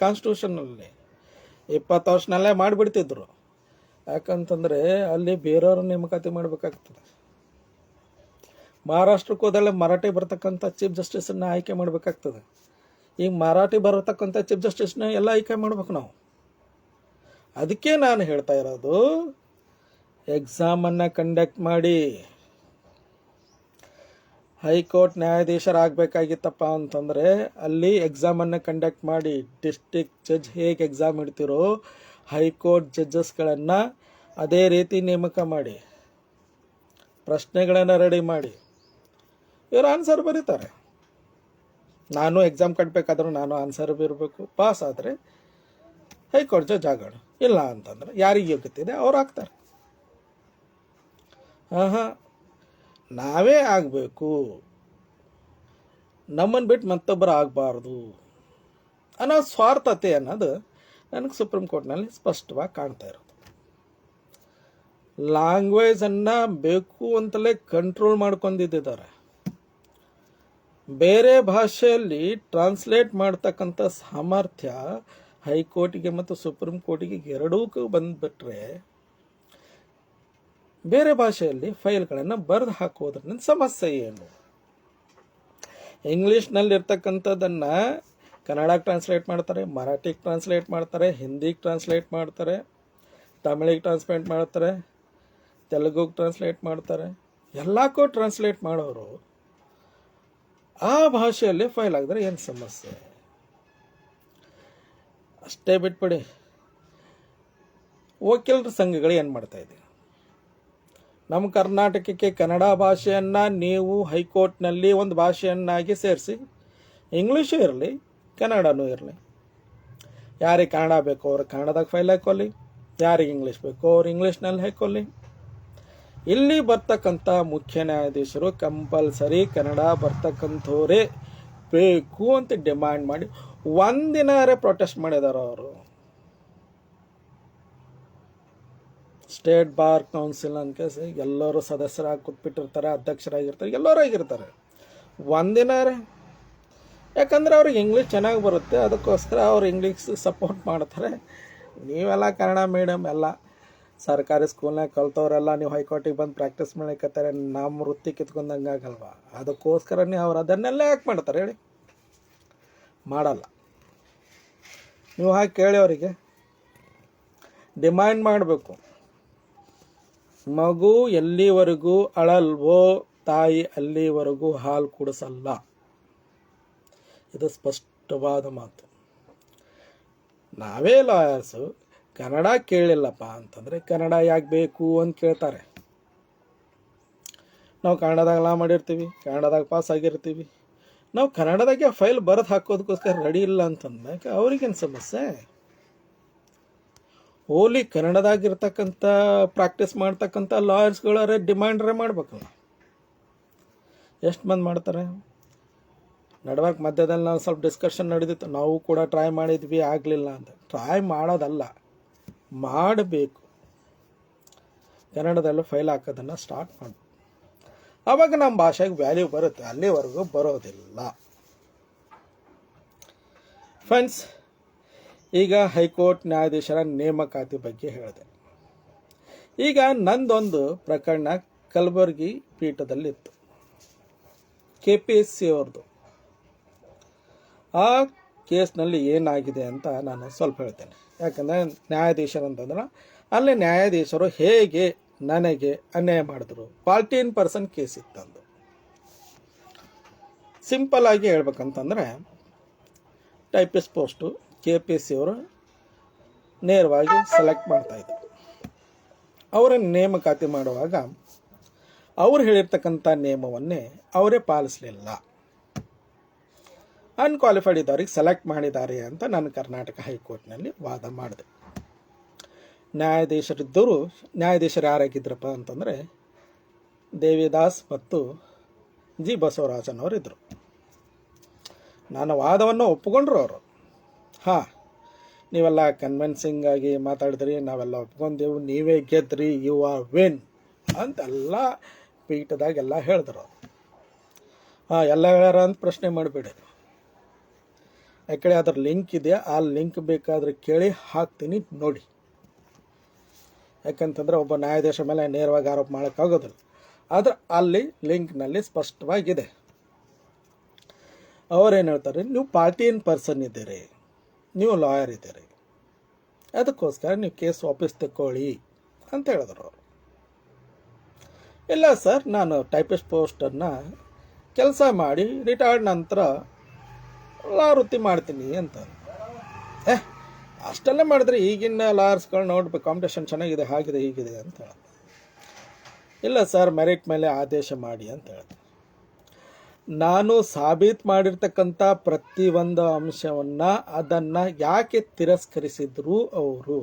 ಕಾನ್ಸ್ಟಿಟ್ಯೂಷನಲ್ಲಿ 20 ವರ್ಷನಲ್ಲೇ ಮಾಡಿಬಿಡ್ತಿದ್ರು. ಯಾಕಂತಂದರೆ ಅಲ್ಲಿ ಬೇರೆಯವ್ರ ನೇಮಕಾತಿ ಮಾಡಬೇಕಾಗ್ತದೆ. ಮಹಾರಾಷ್ಟ್ರಕ್ಕೆ ಹೋದಲ್ಲಿ ಮರಾಠಿ ಬರ್ತಕ್ಕಂಥ ಚೀಫ್ ಜಸ್ಟಿಸನ್ನು ಆಯ್ಕೆ ಮಾಡಬೇಕಾಗ್ತದೆ. ಈಗ ಮರಾಠಿ ಬರತಕ್ಕಂಥ ಚೀಫ್ ಜಸ್ಟಿಸ್ನ ಎಲ್ಲ ಆಯ್ಕೆ ಮಾಡ್ಬೇಕು ನಾವು. ಅದಕ್ಕೆ ನಾನು ಹೇಳ್ತಾ ಇರೋದು, ಎಕ್ಸಾಮನ್ನು ಕಂಡಕ್ಟ್ ಮಾಡಿ. ಹೈಕೋರ್ಟ್ ನ್ಯಾಯಾಧೀಶರಾಗಬೇಕಾಗಿತ್ತಪ್ಪ ಅಂತಂದರೆ ಅಲ್ಲಿ ಎಕ್ಸಾಮನ್ನು ಕಂಡಕ್ಟ್ ಮಾಡಿ. ಡಿಸ್ಟ್ರಿಕ್ಟ್ ಜಡ್ಜ್ ಹೇಗೆ ಎಕ್ಸಾಮ್ ಇಡ್ತಿರೋ ಹೈಕೋರ್ಟ್ ಜಡ್ಜಸ್ಗಳನ್ನು ಅದೇ ರೀತಿ ನೇಮಕ ಮಾಡಿ, ಪ್ರಶ್ನೆಗಳನ್ನು ರೆಡಿ ಮಾಡಿ, ಇವರು ಆನ್ಸರ್ ಬರೀತಾರೆ. ನಾನು ಎಕ್ಸಾಮ್ ಕಟ್ಟಬೇಕಾದ್ರೂ ನಾನು ಆನ್ಸರ್ ಬರಬೇಕು. ಪಾಸ್ ಆದರೆ ಹೈಕೋರ್ಟ್ ಜಡ್ಜ್ ಆಗೋಣ, ಇಲ್ಲ ಅಂತಂದ್ರೆ ಯಾರಿಗೆ ಯೋಗ್ಯತೆ ಇದೆ ಅವ್ರು ಆಗ್ತಾರೆ. ನಾವೇ ಆಗಬೇಕು, ನಮ್ಮನ್ನು ಬಿಟ್ಟು ಮತ್ತೊಬ್ಬರು ಆಗಬಾರ್ದು ಅನ್ನೋ ಸ್ವಾರ್ಥತೆ ಅನ್ನೋದು ನನಗೆ ಸುಪ್ರೀಂ ಕೋರ್ಟ್ನಲ್ಲಿ ಸ್ಪಷ್ಟವಾಗಿ ಕಾಣ್ತಾ ಇರೋದು. ಲ್ಯಾಂಗ್ವೇಜನ್ನು ಬೇಕು ಅಂತಲೇ ಕಂಟ್ರೋಲ್ ಮಾಡ್ಕೊಂಡಿದ್ದಾರೆ. ಬೇರೆ ಭಾಷೆಯಲ್ಲಿ ಟ್ರಾನ್ಸ್ಲೇಟ್ ಮಾಡ್ತಕ್ಕಂಥ ಸಾಮರ್ಥ್ಯ ಹೈಕೋರ್ಟಿಗೆ ಮತ್ತು ಸುಪ್ರೀಂ ಕೋರ್ಟಿಗೆ ಎರಡಕ್ಕೂ ಬಂದುಬಿಟ್ರೆ ಬೇರೆ ಭಾಷೆಯಲ್ಲಿ ಫೈಲ್ಗಳನ್ನು ಬರೆದು ಹಾಕೋದ್ರಿಂದ ಸಮಸ್ಯೆ ಏನು? ಇಂಗ್ಲೀಷ್ನಲ್ಲಿರ್ತಕ್ಕಂಥದ್ದನ್ನು ಕನ್ನಡಕ್ಕೆ ಟ್ರಾನ್ಸ್ಲೇಟ್ ಮಾಡ್ತಾರೆ, ಮರಾಠಿಗೆ ಟ್ರಾನ್ಸ್ಲೇಟ್ ಮಾಡ್ತಾರೆ, ಹಿಂದಿಗೆ ಟ್ರಾನ್ಸ್ಲೇಟ್ ಮಾಡ್ತಾರೆ, ತಮಿಳಿಗೆ ಟ್ರಾನ್ಸ್ಲೇಟ್ ಮಾಡ್ತಾರೆ, ತೆಲುಗುಗೆ ಟ್ರಾನ್ಸ್ಲೇಟ್ ಮಾಡ್ತಾರೆ. ಎಲ್ಲಕ್ಕೂ ಟ್ರಾನ್ಸ್ಲೇಟ್ ಮಾಡೋರು ಆ ಭಾಷೆಯಲ್ಲಿ ಫೈಲ್ ಆಗಿದ್ರೆ ಏನು ಸಮಸ್ಯೆ? ಅಷ್ಟೇ ಬಿಟ್ಬಿಡಿ. ವಕೀಲರ ಸಂಘಗಳು ಏನು ಮಾಡ್ತಾಯಿದೆ? ನಮ್ಮ ಕರ್ನಾಟಕಕ್ಕೆ ಕನ್ನಡ ಭಾಷೆಯನ್ನು ನೀವು ಹೈಕೋರ್ಟ್ನಲ್ಲಿ ಒಂದು ಭಾಷೆಯನ್ನಾಗಿ ಸೇರಿಸಿ, ಇಂಗ್ಲೀಷು ಇರಲಿ ಕನ್ನಡನೂ ಇರಲಿ. ಯಾರಿಗೆ ಕನ್ನಡ ಬೇಕೋ ಅವ್ರು ಕನ್ನಡದಾಗ ಫೈಲ್ ಹಾಕೊಳ್ಳಿ, ಯಾರಿಗೆ ಇಂಗ್ಲೀಷ್ ಬೇಕೋ ಅವ್ರು ಇಂಗ್ಲೀಷ್ನಲ್ಲಿ ಹಾಕೊಳ್ಳಿ. ಇಲ್ಲಿ ಬರ್ತಕ್ಕಂಥ ಮುಖ್ಯ ನ್ಯಾಯಾಧೀಶರು ಕಂಪಲ್ಸರಿ ಕನ್ನಡ ಬರ್ತಕ್ಕಂಥವರೇ ಬೇಕು ಅಂತ ಡಿಮ್ಯಾಂಡ್ ಮಾಡಿ ಒಂದಿನಾರೇ ಪ್ರೊಟೆಸ್ಟ್ ಮಾಡಿದಾರೆ ಅವರು. ಸ್ಟೇಟ್ ಬಾರ್ ಕೌನ್ಸಿಲ್ ಅಂತ ಎಲ್ಲರೂ ಸದಸ್ಯರಾಗಿ ಕೂತ್ಬಿಟ್ಟಿರ್ತಾರೆ, ಅಧ್ಯಕ್ಷರಾಗಿರ್ತಾರೆ, ಎಲ್ಲರೂ ಆಗಿರ್ತಾರೆ. ಒಂದಿನಾರೇ, ಯಾಕಂದರೆ ಅವ್ರಿಗೆ ಇಂಗ್ಲೀಷ್ ಚೆನ್ನಾಗಿ ಬರುತ್ತೆ, ಅದಕ್ಕೋಸ್ಕರ ಅವ್ರು ಇಂಗ್ಲೀಷ್ ಸಪೋರ್ಟ್ ಮಾಡ್ತಾರೆ. ನೀವೆಲ್ಲ ಕನ್ನಡ ಮೀಡಿಯಮ್ ಎಲ್ಲ ಸರ್ಕಾರಿ ಸ್ಕೂಲ್ನಾಗ ಕಲ್ತವ್ರೆಲ್ಲ ನೀವು ಹೈಕೋರ್ಟಿಗೆ ಬಂದು ಪ್ರಾಕ್ಟೀಸ್ ಮಾಡಲಿಕ್ಕತ್ತಾರೆ, ನಮ್ಮ ವೃತ್ತಿ ಕಿತ್ಕೊಂಡಂಗೆ ಆಗಲ್ವಾ? ಅದಕ್ಕೋಸ್ಕರನೇ ಅವ್ರು ಅದನ್ನೆಲ್ಲ ಯಾಕೆ ಮಾಡ್ತಾರೆ ಹೇಳಿ? ಮಾಡಲ್ಲ. ನೀವು ಹಾಗೆ ಕೇಳಿ ಅವರಿಗೆ ಡಿಮ್ಯಾಂಡ್ ಮಾಡಬೇಕು. ಮಗು ಎಲ್ಲಿವರೆಗೂ ಅಳಲ್ವೋ ತಾಯಿ ಅಲ್ಲಿವರೆಗೂ ಹಾಲು ಕುಡಿಸಲ್ಲ. ಇದು ಸ್ಪಷ್ಟವಾದ ಮಾತು. ನಾವೇ ಲಾಯರ್ಸು ಕನ್ನಡ ಕೇಳಿಲ್ಲಪ್ಪ ಅಂತಂದರೆ ಕನ್ನಡ ಯಾಕೆ ಬೇಕು ಅಂತ ಕೇಳ್ತಾರೆ. ನಾವು ಕನ್ನಡದಾಗ ಲಾ ಮಾಡಿರ್ತೀವಿ, ಕನ್ನಡದಾಗ ಪಾಸ್ ಆಗಿರ್ತೀವಿ. ನಾವು ಕನ್ನಡದಾಗೆ ಫೈಲ್ ಬರೆದು ಹಾಕೋದಕ್ಕೋಸ್ಕರ ರೆಡಿ ಇಲ್ಲ ಅಂತಂದಾಗ ಅವ್ರಿಗೇನು ಸಮಸ್ಯೆ? ಓಲಿ ಕನ್ನಡದಾಗಿರ್ತಕ್ಕಂಥ ಪ್ರಾಕ್ಟೀಸ್ ಮಾಡ್ತಕ್ಕಂಥ ಲಾಯರ್ಸ್ಗಳೇ ಡಿಮ್ಯಾಂಡ್ರೇ ಮಾಡ್ಬೇಕಲ್ಲ. ಎಷ್ಟು ಮಂದಿ ಮಾಡ್ತಾರೆ? ನಡ್ವರ್ಕ್ ಮಧ್ಯದಲ್ಲಿ ನಾವು ಸ್ವಲ್ಪ ಡಿಸ್ಕಷನ್ ನಡೆದಿತ್ತು, ನಾವು ಕೂಡ ಟ್ರೈ ಮಾಡಿದ್ವಿ, ಆಗಲಿಲ್ಲ ಅಂತ. ಟ್ರೈ ಮಾಡೋದಲ್ಲ, ಮಾಡಬೇಕು. ಕನ್ನಡದಲ್ಲೂ ಫೈಲ್ ಹಾಕೋದನ್ನು ಸ್ಟಾರ್ಟ್ ಮಾಡಬೇಕು. ಆವಾಗ ನಮ್ಮ ಭಾಷೆಗೆ ವ್ಯಾಲ್ಯೂ ಬರುತ್ತೆ, ಅಲ್ಲಿವರೆಗೂ ಬರೋದಿಲ್ಲ. ಫ್ರೆಂಡ್ಸ್, ಈಗ ಹೈಕೋರ್ಟ್ ನ್ಯಾಯಾಧೀಶರ ನೇಮಕಾತಿ ಬಗ್ಗೆ ಹೇಳಿದೆ. ಈಗ ನಂದೊಂದು ಪ್ರಕರಣ ಕಲಬುರಗಿ ಪೀಠದಲ್ಲಿತ್ತು, KPSC ಅವ್ರದ್ದು. ಆ ಕೇಸ್ನಲ್ಲಿ ಏನಾಗಿದೆ ಅಂತ ನಾನು ಸ್ವಲ್ಪ ಹೇಳ್ತೇನೆ. ಯಾಕಂದರೆ ನ್ಯಾಯಾಧೀಶರಂತಂದ್ರೆ ಅಲ್ಲಿ ನ್ಯಾಯಾಧೀಶರು ಹೇಗೆ ನನಗೆ ಅನ್ಯಾಯ ಮಾಡಿದ್ರು. 14% ಕೇಸ್ ಇತ್ತಂದು. ಸಿಂಪಲ್ ಆಗಿ ಹೇಳ್ಬೇಕಂತಂದರೆ ಟೈಪಿಸ್ಟ್ ಪೋಸ್ಟು KPSC ಅವರು ನೇರವಾಗಿ ಸೆಲೆಕ್ಟ್ ಮಾಡ್ತಾಯಿದ್ರು. ಅವರ ನೇಮಕಾತಿ ಮಾಡುವಾಗ ಅವ್ರು ಹೇಳಿರ್ತಕ್ಕಂಥ ನಿಯಮವನ್ನೇ ಅವರೇ ಪಾಲಿಸಲಿಲ್ಲ. ಅನ್ಕ್ವಾಲಿಫೈಡ್ ಇದ್ದವ್ರಿಗೆ ಸೆಲೆಕ್ಟ್ ಮಾಡಿದ್ದಾರೆ ಅಂತ ನಾನು ಕರ್ನಾಟಕ ಹೈಕೋರ್ಟ್ನಲ್ಲಿ ವಾದ ಮಾಡಿದೆ. ನ್ಯಾಯಾಧೀಶರು ಯಾರಾಗಿದ್ರಪ್ಪ ಅಂತಂದರೆ ದೇವಿದಾಸ್ ಮತ್ತು G. ಬಸವರಾಜನ್ ಅವರಿದ್ದರು. ನನ್ನ ವಾದವನ್ನು ಒಪ್ಪಿಕೊಂಡ್ರು ಅವರು. ನೀವೆಲ್ಲ ಕನ್ವಿನ್ಸಿಂಗ್ ಆಗಿ ಮಾತಾಡಿದ್ರಿ, ನಾವೆಲ್ಲ ಒಪ್ಕೊಂಡೆವು, ನೀವೇ ಗೆದ್ರಿ, ಯು ಆರ್ ವಿನ್ ಅಂತೆಲ್ಲ ಪೀಠದಾಗೆಲ್ಲ ಹೇಳಿದ್ರು. ಎಲ್ಲ ಹೇಳ್ಯಾರ ಅಂತ ಪ್ರಶ್ನೆ ಮಾಡಿಬಿಡಿ. ಯಾಕಡೆ ಅದ್ರ ಲಿಂಕ್ ಇದೆ, ಆ ಲಿಂಕ್ ಬೇಕಾದರೆ ಕೇಳಿ ಹಾಕ್ತೀನಿ ನೋಡಿ. ಯಾಕಂತಂದರೆ ಒಬ್ಬ ನ್ಯಾಯಾಧೀಶ ಮೇಲೆ ನೇರವಾಗಿ ಆರೋಪ ಮಾಡೋಕ್ಕಾಗೋದಿಲ್ಲ. ಆದರೆ ಅಲ್ಲಿ ಲಿಂಕ್ನಲ್ಲಿ ಸ್ಪಷ್ಟವಾಗಿದೆ. ಅವರೇನು ಹೇಳ್ತಾರೆ, ನೀವು ಪಾರ್ಟಿ ಇನ್ ಪರ್ಸನ್ ಇದ್ದೀರಿ, ನೀವು ಲಾಯರ್ ಇದ್ದೀರಿ, ಅದಕ್ಕೋಸ್ಕರ ನೀವು ಕೇಸ್ ವಾಪಸ್ ತಗೊಳ್ಳಿ ಅಂತ ಹೇಳಿದ್ರು ಅವರು. ಇಲ್ಲ ಸರ್, ನಾನು ಟೈಪಿಸ್ಟ್ ಪೋಸ್ಟನ್ನು ಕೆಲಸ ಮಾಡಿ ರಿಟೈರ್ಡ್ ನಂತರ ಲಾ ವೃತ್ತಿ ಮಾಡ್ತೀನಿ ಅಂತ. ಅಷ್ಟೆಲ್ಲ ಮಾಡಿದ್ರೆ ಈಗಿನ ಲಾಯರ್ಸ್ಗಳು ನೋಡ್ಬೇಕು, ಕಾಂಪಿಟೇಷನ್ ಚೆನ್ನಾಗಿದೆ, ಹಾಗಿದೆ ಹೀಗಿದೆ ಅಂತ ಹೇಳಿದೆ. ಇಲ್ಲ ಸರ್, ಮೆರಿಟ್ ಮೇಲೆ ಆದೇಶ ಮಾಡಿ ಅಂತ ಹೇಳಿದೆ. ನಾನು ಸಾಬೀತು ಮಾಡಿರ್ತಕ್ಕಂಥ ಪ್ರತಿಯೊಂದು ಅಂಶವನ್ನು ಅದನ್ನು ಯಾಕೆ ತಿರಸ್ಕರಿಸಿದ್ರು, ಅವರು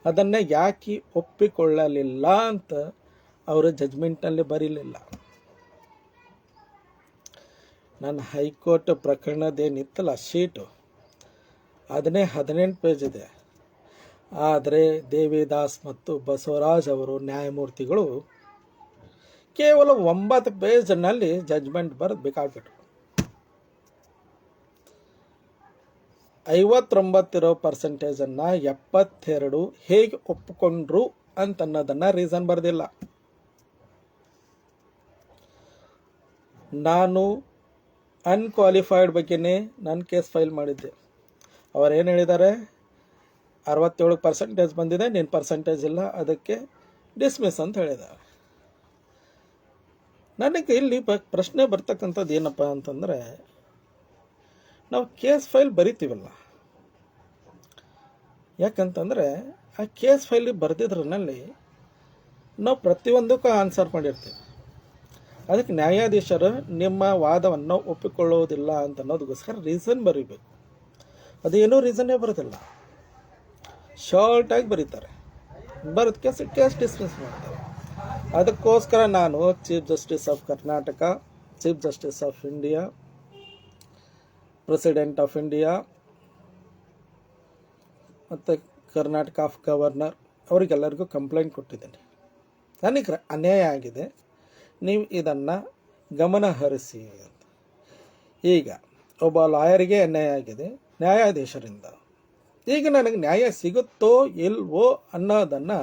ಅದನ್ನು ಯಾಕೆ ಒಪ್ಪಿಕೊಳ್ಳಲಿಲ್ಲ ಅಂತ ಅವರು ಜಜ್ಮೆಂಟ್ನಲ್ಲಿ ಬರೀಲಿಲ್ಲ. ನನ್ನ ಹೈಕೋರ್ಟ್ ಪ್ರಕರಣದೇನಿತ್ತಲ್ಲ ಶೀಟು, ಅದನ್ನೇ 18 ಪೇಜ್ ಇದೆ. ಆದರೆ ದೇವಿದಾಸ್ ಮತ್ತು ಬಸವರಾಜ್ ಅವರು ನ್ಯಾಯಮೂರ್ತಿಗಳು ಕೇವಲ 9 ಪೇಜ್ನಲ್ಲಿ ಜಜ್ಮೆಂಟ್ ಬರೆದು ಬೇಕಾಗ್ಬಿಟ್ರು. 59 ಇರೋ ಪರ್ಸೆಂಟೇಜನ್ನು 72 ಹೇಗೆ ಒಪ್ಪಿಕೊಂಡ್ರು ಅಂತನ್ನೋದನ್ನು ರೀಸನ್ ಬರೆದಿಲ್ಲ. ನಾನು ಅನ್ಕ್ವಾಲಿಫೈಡ್ ಬಗ್ಗೆನೇ ನಾನು ಕೇಸ್ ಫೈಲ್ ಮಾಡಿದ್ದೆ. ಅವರೇನು ಹೇಳಿದ್ದಾರೆ, 67% ಬಂದಿದೆ, ನೀನು ಪರ್ಸೆಂಟೇಜ್ ಇಲ್ಲ, ಅದಕ್ಕೆ ಡಿಸ್ಮಿಸ್ ಅಂತ ಹೇಳಿದ್ದಾರೆ. ನನಗೆ ಇಲ್ಲಿ ಪ್ರಶ್ನೆ ಬರ್ತಕ್ಕಂಥದ್ದು ಏನಪ್ಪ ಅಂತಂದರೆ, ನಾವು ಕೇಸ್ ಫೈಲ್ ಬರಿತೀವಲ್ಲ, ಯಾಕಂತಂದರೆ ಆ ಕೇಸ್ ಫೈಲಿಗೆ ಬರೆದಿದ್ರಲ್ಲಿ ನಾವು ಪ್ರತಿಯೊಂದಕ್ಕೂ ಆನ್ಸರ್ ಮಾಡಿರ್ತೀವಿ. ಅದಕ್ಕೆ ನ್ಯಾಯಾಧೀಶರು ನಿಮ್ಮ ವಾದವನ್ನು ಒಪ್ಪಿಕೊಳ್ಳೋದಿಲ್ಲ ಅಂತ ಅನ್ನೋದಕ್ಕೋಸ್ಕರ ರೀಸನ್ ಬರೀಬೇಕು. ಅದೇನೂ ರೀಸನ್ನೇ ಬರೋದಿಲ್ಲ, ಶಾರ್ಟಾಗಿ ಬರೀತಾರೆ, ಬರೋದು ಕೇಸ್ ಡಿಸ್ಮಿಸ್ ಮಾಡ್ತಾರೆ. ಅದಕ್ಕೋಸ್ಕರ ನಾನು chief justice of Karnataka, chief justice of India, president of India ಮತ್ತು ಕರ್ನಾಟಕ ಆಫ್ ಗವರ್ನರ್ ಅವರಿಗೆಲ್ಲರಿಗೂ ಕಂಪ್ಲೇಂಟ್ ಕೊಟ್ಟಿದ್ದೀನಿ. ನನಗೆ ಅನ್ಯಾಯ ಆಗಿದೆ, ನೀವು ಇದನ್ನು ಗಮನ ಹರಿಸಿ ಅಂತ. ಈಗ ಒಬ್ಬ ಲಾಯರಿಗೆ ಅನ್ಯಾಯ ಆಗಿದೆ ನ್ಯಾಯಾಧೀಶರಿಂದ. ಈಗ ನನಗೆ ನ್ಯಾಯ ಸಿಗುತ್ತೋ ಇಲ್ವೋ ಅನ್ನೋದನ್ನು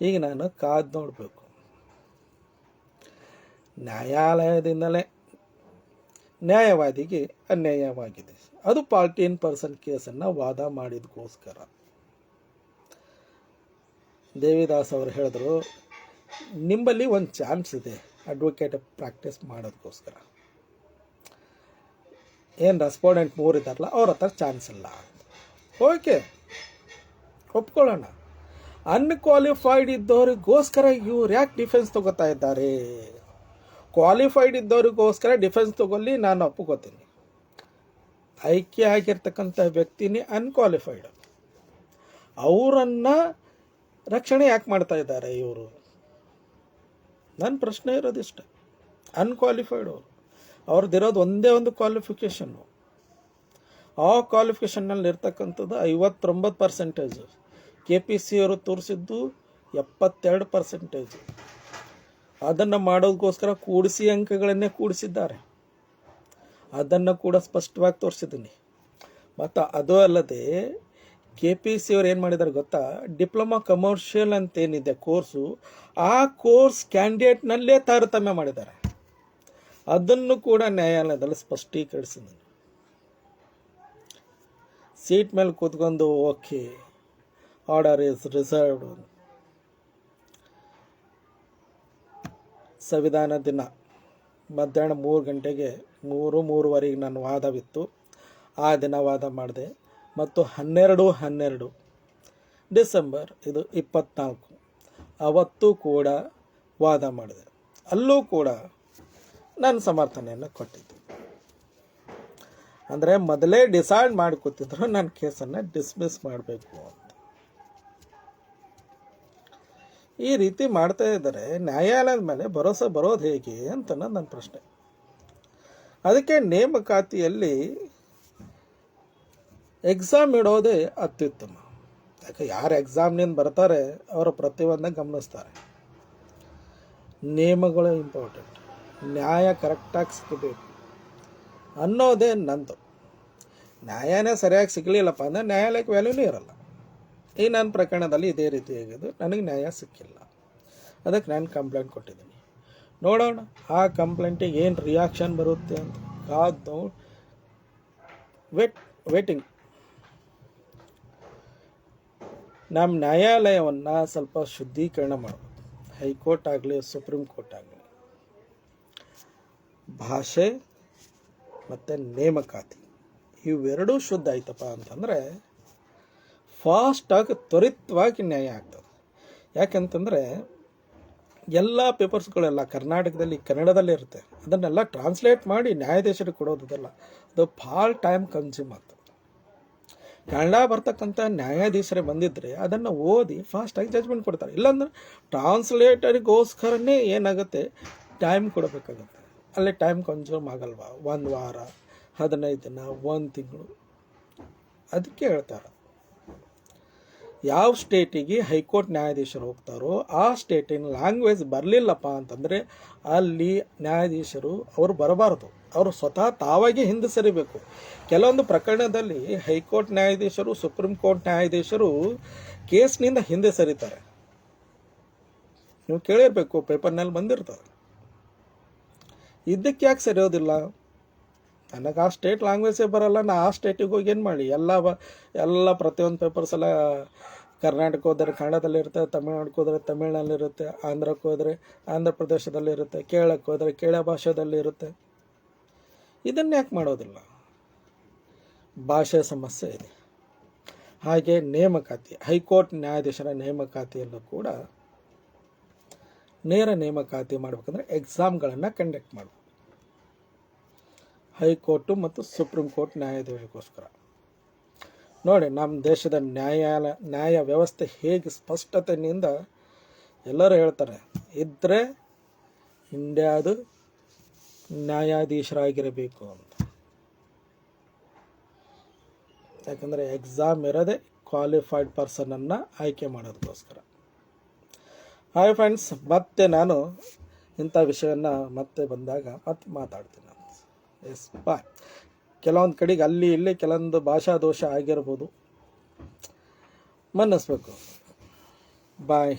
ಈಗ ನಾನು ಕಾದು ನೋಡಬೇಕು. ನ್ಯಾಯಾಲಯದಿಂದಲೇ ನ್ಯಾಯವಾದಿಗೆ ಅನ್ಯಾಯವಾಗಿದೆ, ಅದು ಪಾರ್ಟಿ ಇನ್ ಪರ್ಸನ್ ಕೇಸನ್ನು ವಾದ ಮಾಡಿದಕ್ಕೋಸ್ಕರ. ದೇವಿದಾಸ್ ಅವರು ಹೇಳಿದ್ರು, ನಿಮ್ಮಲ್ಲಿ ಒಂದು ಚಾನ್ಸ್ ಇದೆ ಅಡ್ವೊಕೇಟ್ ಪ್ರಾಕ್ಟೀಸ್ ಮಾಡೋದಕ್ಕೋಸ್ಕರ. ಏನು ರೆಸ್ಪಾಂಡೆಂಟ್ 3 ಇದ್ದಾರಲ್ಲ, ಅವ್ರ ಹತ್ರ ಚಾನ್ಸ್ ಇಲ್ಲ. ಓಕೆ, ಒಪ್ಕೊಳ್ಳೋಣ. ಅನ್ಕ್ವಾಲಿಫೈಡ್ ಇದ್ದವರಿಗೋಸ್ಕರ ಇವ್ರು ಯಾಕೆ ಡಿಫೆನ್ಸ್ ತಗೋತಾ ಇದ್ದಾರೆ? ಕ್ವಾಲಿಫೈಡ್ ಇದ್ದವರಿಗೋಸ್ಕರ ಡಿಫೆನ್ಸ್ ತಗೊಳ್ಳಿ, ನಾನು ಒಪ್ಕೋತೀನಿ. ಆಯ್ಕೆ ಆಗಿರ್ತಕ್ಕಂಥ ವ್ಯಕ್ತಿನೇ ಅನ್ಕ್ವಾಲಿಫೈಡ್, ಅವರನ್ನು ರಕ್ಷಣೆ ಯಾಕೆ ಮಾಡ್ತಾ ಇದ್ದಾರೆ ಇವರು? ನನ್ನ ಪ್ರಶ್ನೆ ಇರೋದಿಷ್ಟ. ಅನ್ಕ್ವಾಲಿಫೈಡ್ ಅವ್ರದ್ದಿರೋದು ಒಂದೇ ಒಂದು ಕ್ವಾಲಿಫಿಕೇಷನ್ನು. ಆ ಕ್ವಾಲಿಫಿಕೇಷನ್ನಲ್ಲಿ ಇರ್ತಕ್ಕಂಥದ್ದು 59%. KPC ಅವರು ತೋರಿಸಿದ್ದು 72%. ಅದನ್ನು ಮಾಡೋದಕ್ಕೋಸ್ಕರ ಕೂಡಿಸಿ ಅಂಕಗಳನ್ನೇ ಕೂಡಿಸಿದ್ದಾರೆ. ಅದನ್ನು ಕೂಡ ಸ್ಪಷ್ಟವಾಗಿ ತೋರಿಸಿದ್ದೀನಿ. ಮತ್ತು ಅದು ಅಲ್ಲದೆ KPC ಅವ್ರು ಏನು ಮಾಡಿದ್ದಾರೆ ಗೊತ್ತಾ, ಡಿಪ್ಲೊಮಾ ಕಮರ್ಷಿಯಲ್ ಅಂತೇನಿದೆ ಕೋರ್ಸು, ಆ ಕೋರ್ಸ್ ಕ್ಯಾಂಡಿಡೇಟ್ನಲ್ಲೇ ತಾರತಮ್ಯ ಮಾಡಿದ್ದಾರೆ. ಅದನ್ನು ಕೂಡ ನ್ಯಾಯಾಲಯದಲ್ಲಿ ಸ್ಪಷ್ಟೀಕರಿಸಿದ್ದೀನಿ. ಸೀಟ್ ಮೇಲೆ ಕೂತ್ಕೊಂಡು ಓಕೆ, ಆರ್ಡರ್ ಈಸ್ ರಿಸರ್ವ್ಡ್. ಸಂವಿಧಾನ ದಿನ ಮಧ್ಯಾಹ್ನ 3 ಗಂಟೆಗೆ 3:30 ನನ್ನ ವಾದವಿತ್ತು. ಆ ದಿನ ವಾದ ಮಾಡಿದೆ. ಮತ್ತು 12 ಡಿಸೆಂಬರ್ 24 ಅವತ್ತು ಕೂಡ ವಾದ ಮಾಡಿದೆ. ಅಲ್ಲೂ ಕೂಡ ನಾನು ಸಮರ್ಥನೆಯನ್ನು ಕೊಟ್ಟಿದ್ದೆ. ಅಂದರೆ ಮೊದಲೇ ಡಿಸೈಡ್ ಮಾಡಿ ಕೂತಿದ್ರು ನನ್ನ ಕೇಸನ್ನು ಡಿಸ್ಮಿಸ್ ಮಾಡಬೇಕು ಅಂತ. ಈ ರೀತಿ ಮಾಡ್ತಾ ಇದ್ದಾರೆ. ನ್ಯಾಯಾಲಯದ ಮೇಲೆ ಭರೋಸೆ ಬರೋದು ಹೇಗೆ ಅಂತ ನನ್ನ ಪ್ರಶ್ನೆ. ಅದಕ್ಕೆ ನೇಮಕಾತಿಯಲ್ಲಿ ಎಕ್ಸಾಮ್ ಇಡೋದೇ ಅತ್ಯುತ್ತಮ. ಯಾಕೆ ಯಾರು ಎಕ್ಸಾಮ್ನಿಂದ ಬರ್ತಾರೆ ಅವರ ಪ್ರತಿಯೊಂದನ್ನು ಗಮನಿಸ್ತಾರೆ. ನಿಯಮಗಳು ಇಂಪಾರ್ಟೆಂಟ್, ನ್ಯಾಯ ಕರೆಕ್ಟಾಗಿ ಸಿಗಬೇಕು ಅನ್ನೋದೇ ನಂದು. ನ್ಯಾಯನೇ ಸರಿಯಾಗಿ ಸಿಗಲಿಲ್ಲಪ್ಪ ಅಂದರೆ ನ್ಯಾಯಾಲಯಕ್ಕೆ ವ್ಯಾಲ್ಯೂನೇ ಇರಲ್ಲ. ಈ ನನ್ನ ಪ್ರಕರಣದಲ್ಲಿ ಇದೇ ರೀತಿ ಆಗಿದ್ದು, ನನಗೆ ನ್ಯಾಯ ಸಿಕ್ಕಿಲ್ಲ, ಅದಕ್ಕೆ ನಾನು ಕಂಪ್ಲೇಂಟ್ ಕೊಟ್ಟಿದ್ದೀನಿ. ನೋಡೋಣ ಆ ಕಂಪ್ಲೇಂಟಿಗೆ ಏನು ರಿಯಾಕ್ಷನ್ ಬರುತ್ತೆ ಅಂತ ಕಾದು ವೇಟಿಂಗ್. ನಮ್ಮ ನ್ಯಾಯಾಲಯವನ್ನು ಸ್ವಲ್ಪ ಶುದ್ಧೀಕರಣ ಮಾಡಬೇಕು. ಹೈಕೋರ್ಟ್ ಆಗಲಿ ಸುಪ್ರೀಂ ಕೋರ್ಟ್ ಆಗಲಿ ಭಾಷೆ ಮತ್ತು ನೇಮಕಾತಿ ಇವೆರಡೂ ಶುದ್ಧ ಆಯ್ತಪ್ಪ ಅಂತಂದರೆ ಫಾಸ್ಟಾಗಿ ತ್ವರಿತವಾಗಿ ನ್ಯಾಯ ಆಗ್ತದೆ. ಯಾಕಂತಂದರೆ ಎಲ್ಲ ಪೇಪರ್ಸ್ಗಳೆಲ್ಲ ಕರ್ನಾಟಕದಲ್ಲಿ ಕನ್ನಡದಲ್ಲೇ ಇರುತ್ತೆ, ಅದನ್ನೆಲ್ಲ ಟ್ರಾನ್ಸ್ಲೇಟ್ ಮಾಡಿ ನ್ಯಾಯಾಧೀಶರಿಗೆ ಕೊಡೋದಲ್ಲ, ಅದು ಭಾಳ ಟೈಮ್ ಕನ್ಸ್ಯೂಮ್ ಆಗ್ತದೆ. ಕನ್ನಡ ಬರ್ತಕ್ಕಂಥ ನ್ಯಾಯಾಧೀಶರೇ ಬಂದಿದ್ದರೆ ಅದನ್ನು ಓದಿ ಫಾಸ್ಟಾಗಿ ಜಜ್ಮೆಂಟ್ ಕೊಡ್ತಾರೆ. ಇಲ್ಲಾಂದ್ರೆ ಟ್ರಾನ್ಸ್ಲೇಟರಿಗೋಸ್ಕರನೇ ಏನಾಗುತ್ತೆ, ಟೈಮ್ ಕೊಡಬೇಕಾಗತ್ತೆ. ಅಲ್ಲಿ ಟೈಮ್ ಕನ್ಸ್ಯೂಮ್ ಆಗಲ್ವಾ, 1 ವಾರ, 15 ದಿನ, 1 ತಿಂಗಳು. ಅದಕ್ಕೆ ಹೇಳ್ತಾರೆ, ಯಾವ ಸ್ಟೇಟಿಗೆ ಹೈಕೋರ್ಟ್ ನ್ಯಾಯಾಧೀಶರು ಹೋಗ್ತಾರೋ ಆ ಸ್ಟೇಟಿನ ಲ್ಯಾಂಗ್ವೇಜ್ ಬರಲಿಲ್ಲಪ್ಪ ಅಂತಂದರೆ ಅಲ್ಲಿ ನ್ಯಾಯಾಧೀಶರು ಅವರು ಬರಬಾರ್ದು, ಅವರು ಸ್ವತಃ ತಾವಾಗೇ ಹಿಂದೆ ಸರಿಬೇಕು. ಕೆಲವೊಂದು ಪ್ರಕರಣದಲ್ಲಿ ಹೈಕೋರ್ಟ್ ನ್ಯಾಯಾಧೀಶರು ಸುಪ್ರೀಂ ಕೋರ್ಟ್ ನ್ಯಾಯಾಧೀಶರು ಕೇಸ್ನಿಂದ ಹಿಂದೆ ಸರಿತಾರೆ. ನೀವು ಕೇಳಿರಬೇಕು, ಪೇಪರ್ನಲ್ಲಿ ಬಂದಿರ್ತಾರೆ. ಇದಕ್ಕೆ ಯಾಕೆ ಸರಿಯೋದಿಲ್ಲ? ನನಗೆ ಆ ಸ್ಟೇಟ್ ಲ್ಯಾಂಗ್ವೇಜೇ ಬರಲ್ಲ, ನಾ ಆ ಸ್ಟೇಟಿಗೆ ಹೋಗಿ ಏನು ಮಾಡಿ? ಎಲ್ಲ ಪ್ರತಿಯೊಂದು ಪೇಪರ್ಸ್ ಎಲ್ಲ ಕರ್ನಾಟಕ ಹೋದರೆ ಕನ್ನಡದಲ್ಲಿರುತ್ತೆ, ತಮಿಳ್ನಾಡಿಗೆ ಹೋದರೆ ತಮಿಳ್ನಲ್ಲಿರುತ್ತೆ, ಆಂಧ್ರಕ್ಕೆ ಹೋದರೆ ಆಂಧ್ರ ಪ್ರದೇಶದಲ್ಲಿರುತ್ತೆ, ಕೇರಳಕ್ಕೆ ಹೋದರೆ ಕೇರಳ ಭಾಷೆದಲ್ಲಿರುತ್ತೆ. ಇದನ್ನು ಯಾಕೆ ಮಾಡೋದಿಲ್ಲ? ಭಾಷೆ ಸಮಸ್ಯೆ ಇದೆ. ಹಾಗೆ ನೇಮಕಾತಿ, ಹೈಕೋರ್ಟ್ ನ್ಯಾಯಾಧೀಶರ ನೇಮಕಾತಿಯಲ್ಲೂ ಕೂಡ ನೇರ ನೇಮಕಾತಿ ಮಾಡಬೇಕಂದ್ರೆ ಎಕ್ಸಾಮ್ಗಳನ್ನು ಕಂಡಕ್ಟ್ ಮಾಡಬೇಕು. ಹೈಕೋರ್ಟು ಮತ್ತು ಸುಪ್ರೀಂ ಕೋರ್ಟ್ ನ್ಯಾಯಾಧೀಶರಿಗೋಸ್ಕರ. ನೋಡಿ ನಮ್ಮ ದೇಶದ ನ್ಯಾಯ ವ್ಯವಸ್ಥೆ ಹೇಗೆ ಸ್ಪಷ್ಟತೆಯಿಂದ ಎಲ್ಲರೂ ಹೇಳ್ತಾರೆ, ಇದ್ದರೆ ಇಂಡಿಯಾದು ನ್ಯಾಯಾಧೀಶರಾಗಿರಬೇಕು ಅಂತ. ಯಾಕಂದರೆ ಎಕ್ಸಾಮ್ ಇರೋದೇ ಕ್ವಾಲಿಫೈಡ್ ಪರ್ಸನನ್ನು ಆಯ್ಕೆ ಮಾಡೋದಕ್ಕೋಸ್ಕರ. ಹಾಯ್ ಫ್ರೆಂಡ್ಸ್, ಮತ್ತೆ ನಾನು ಇಂಥ ವಿಷಯವನ್ನು ಮತ್ತೆ ಬಂದಾಗ ಮತ್ತೆ ಮಾತಾಡ್ತೀನಿ. ಎಸ್ ಬಾಯ್. ಕೆಲವೊಂದು ಕಡೆಗೆ ಅಲ್ಲಿ ಇಲ್ಲಿ ಕೆಲವೊಂದು ಭಾಷಾ ದೋಷ ಆಗಿರ್ಬೋದು, ಮನ್ನಿಸ್ಬೇಕು. ಬಾಯ್.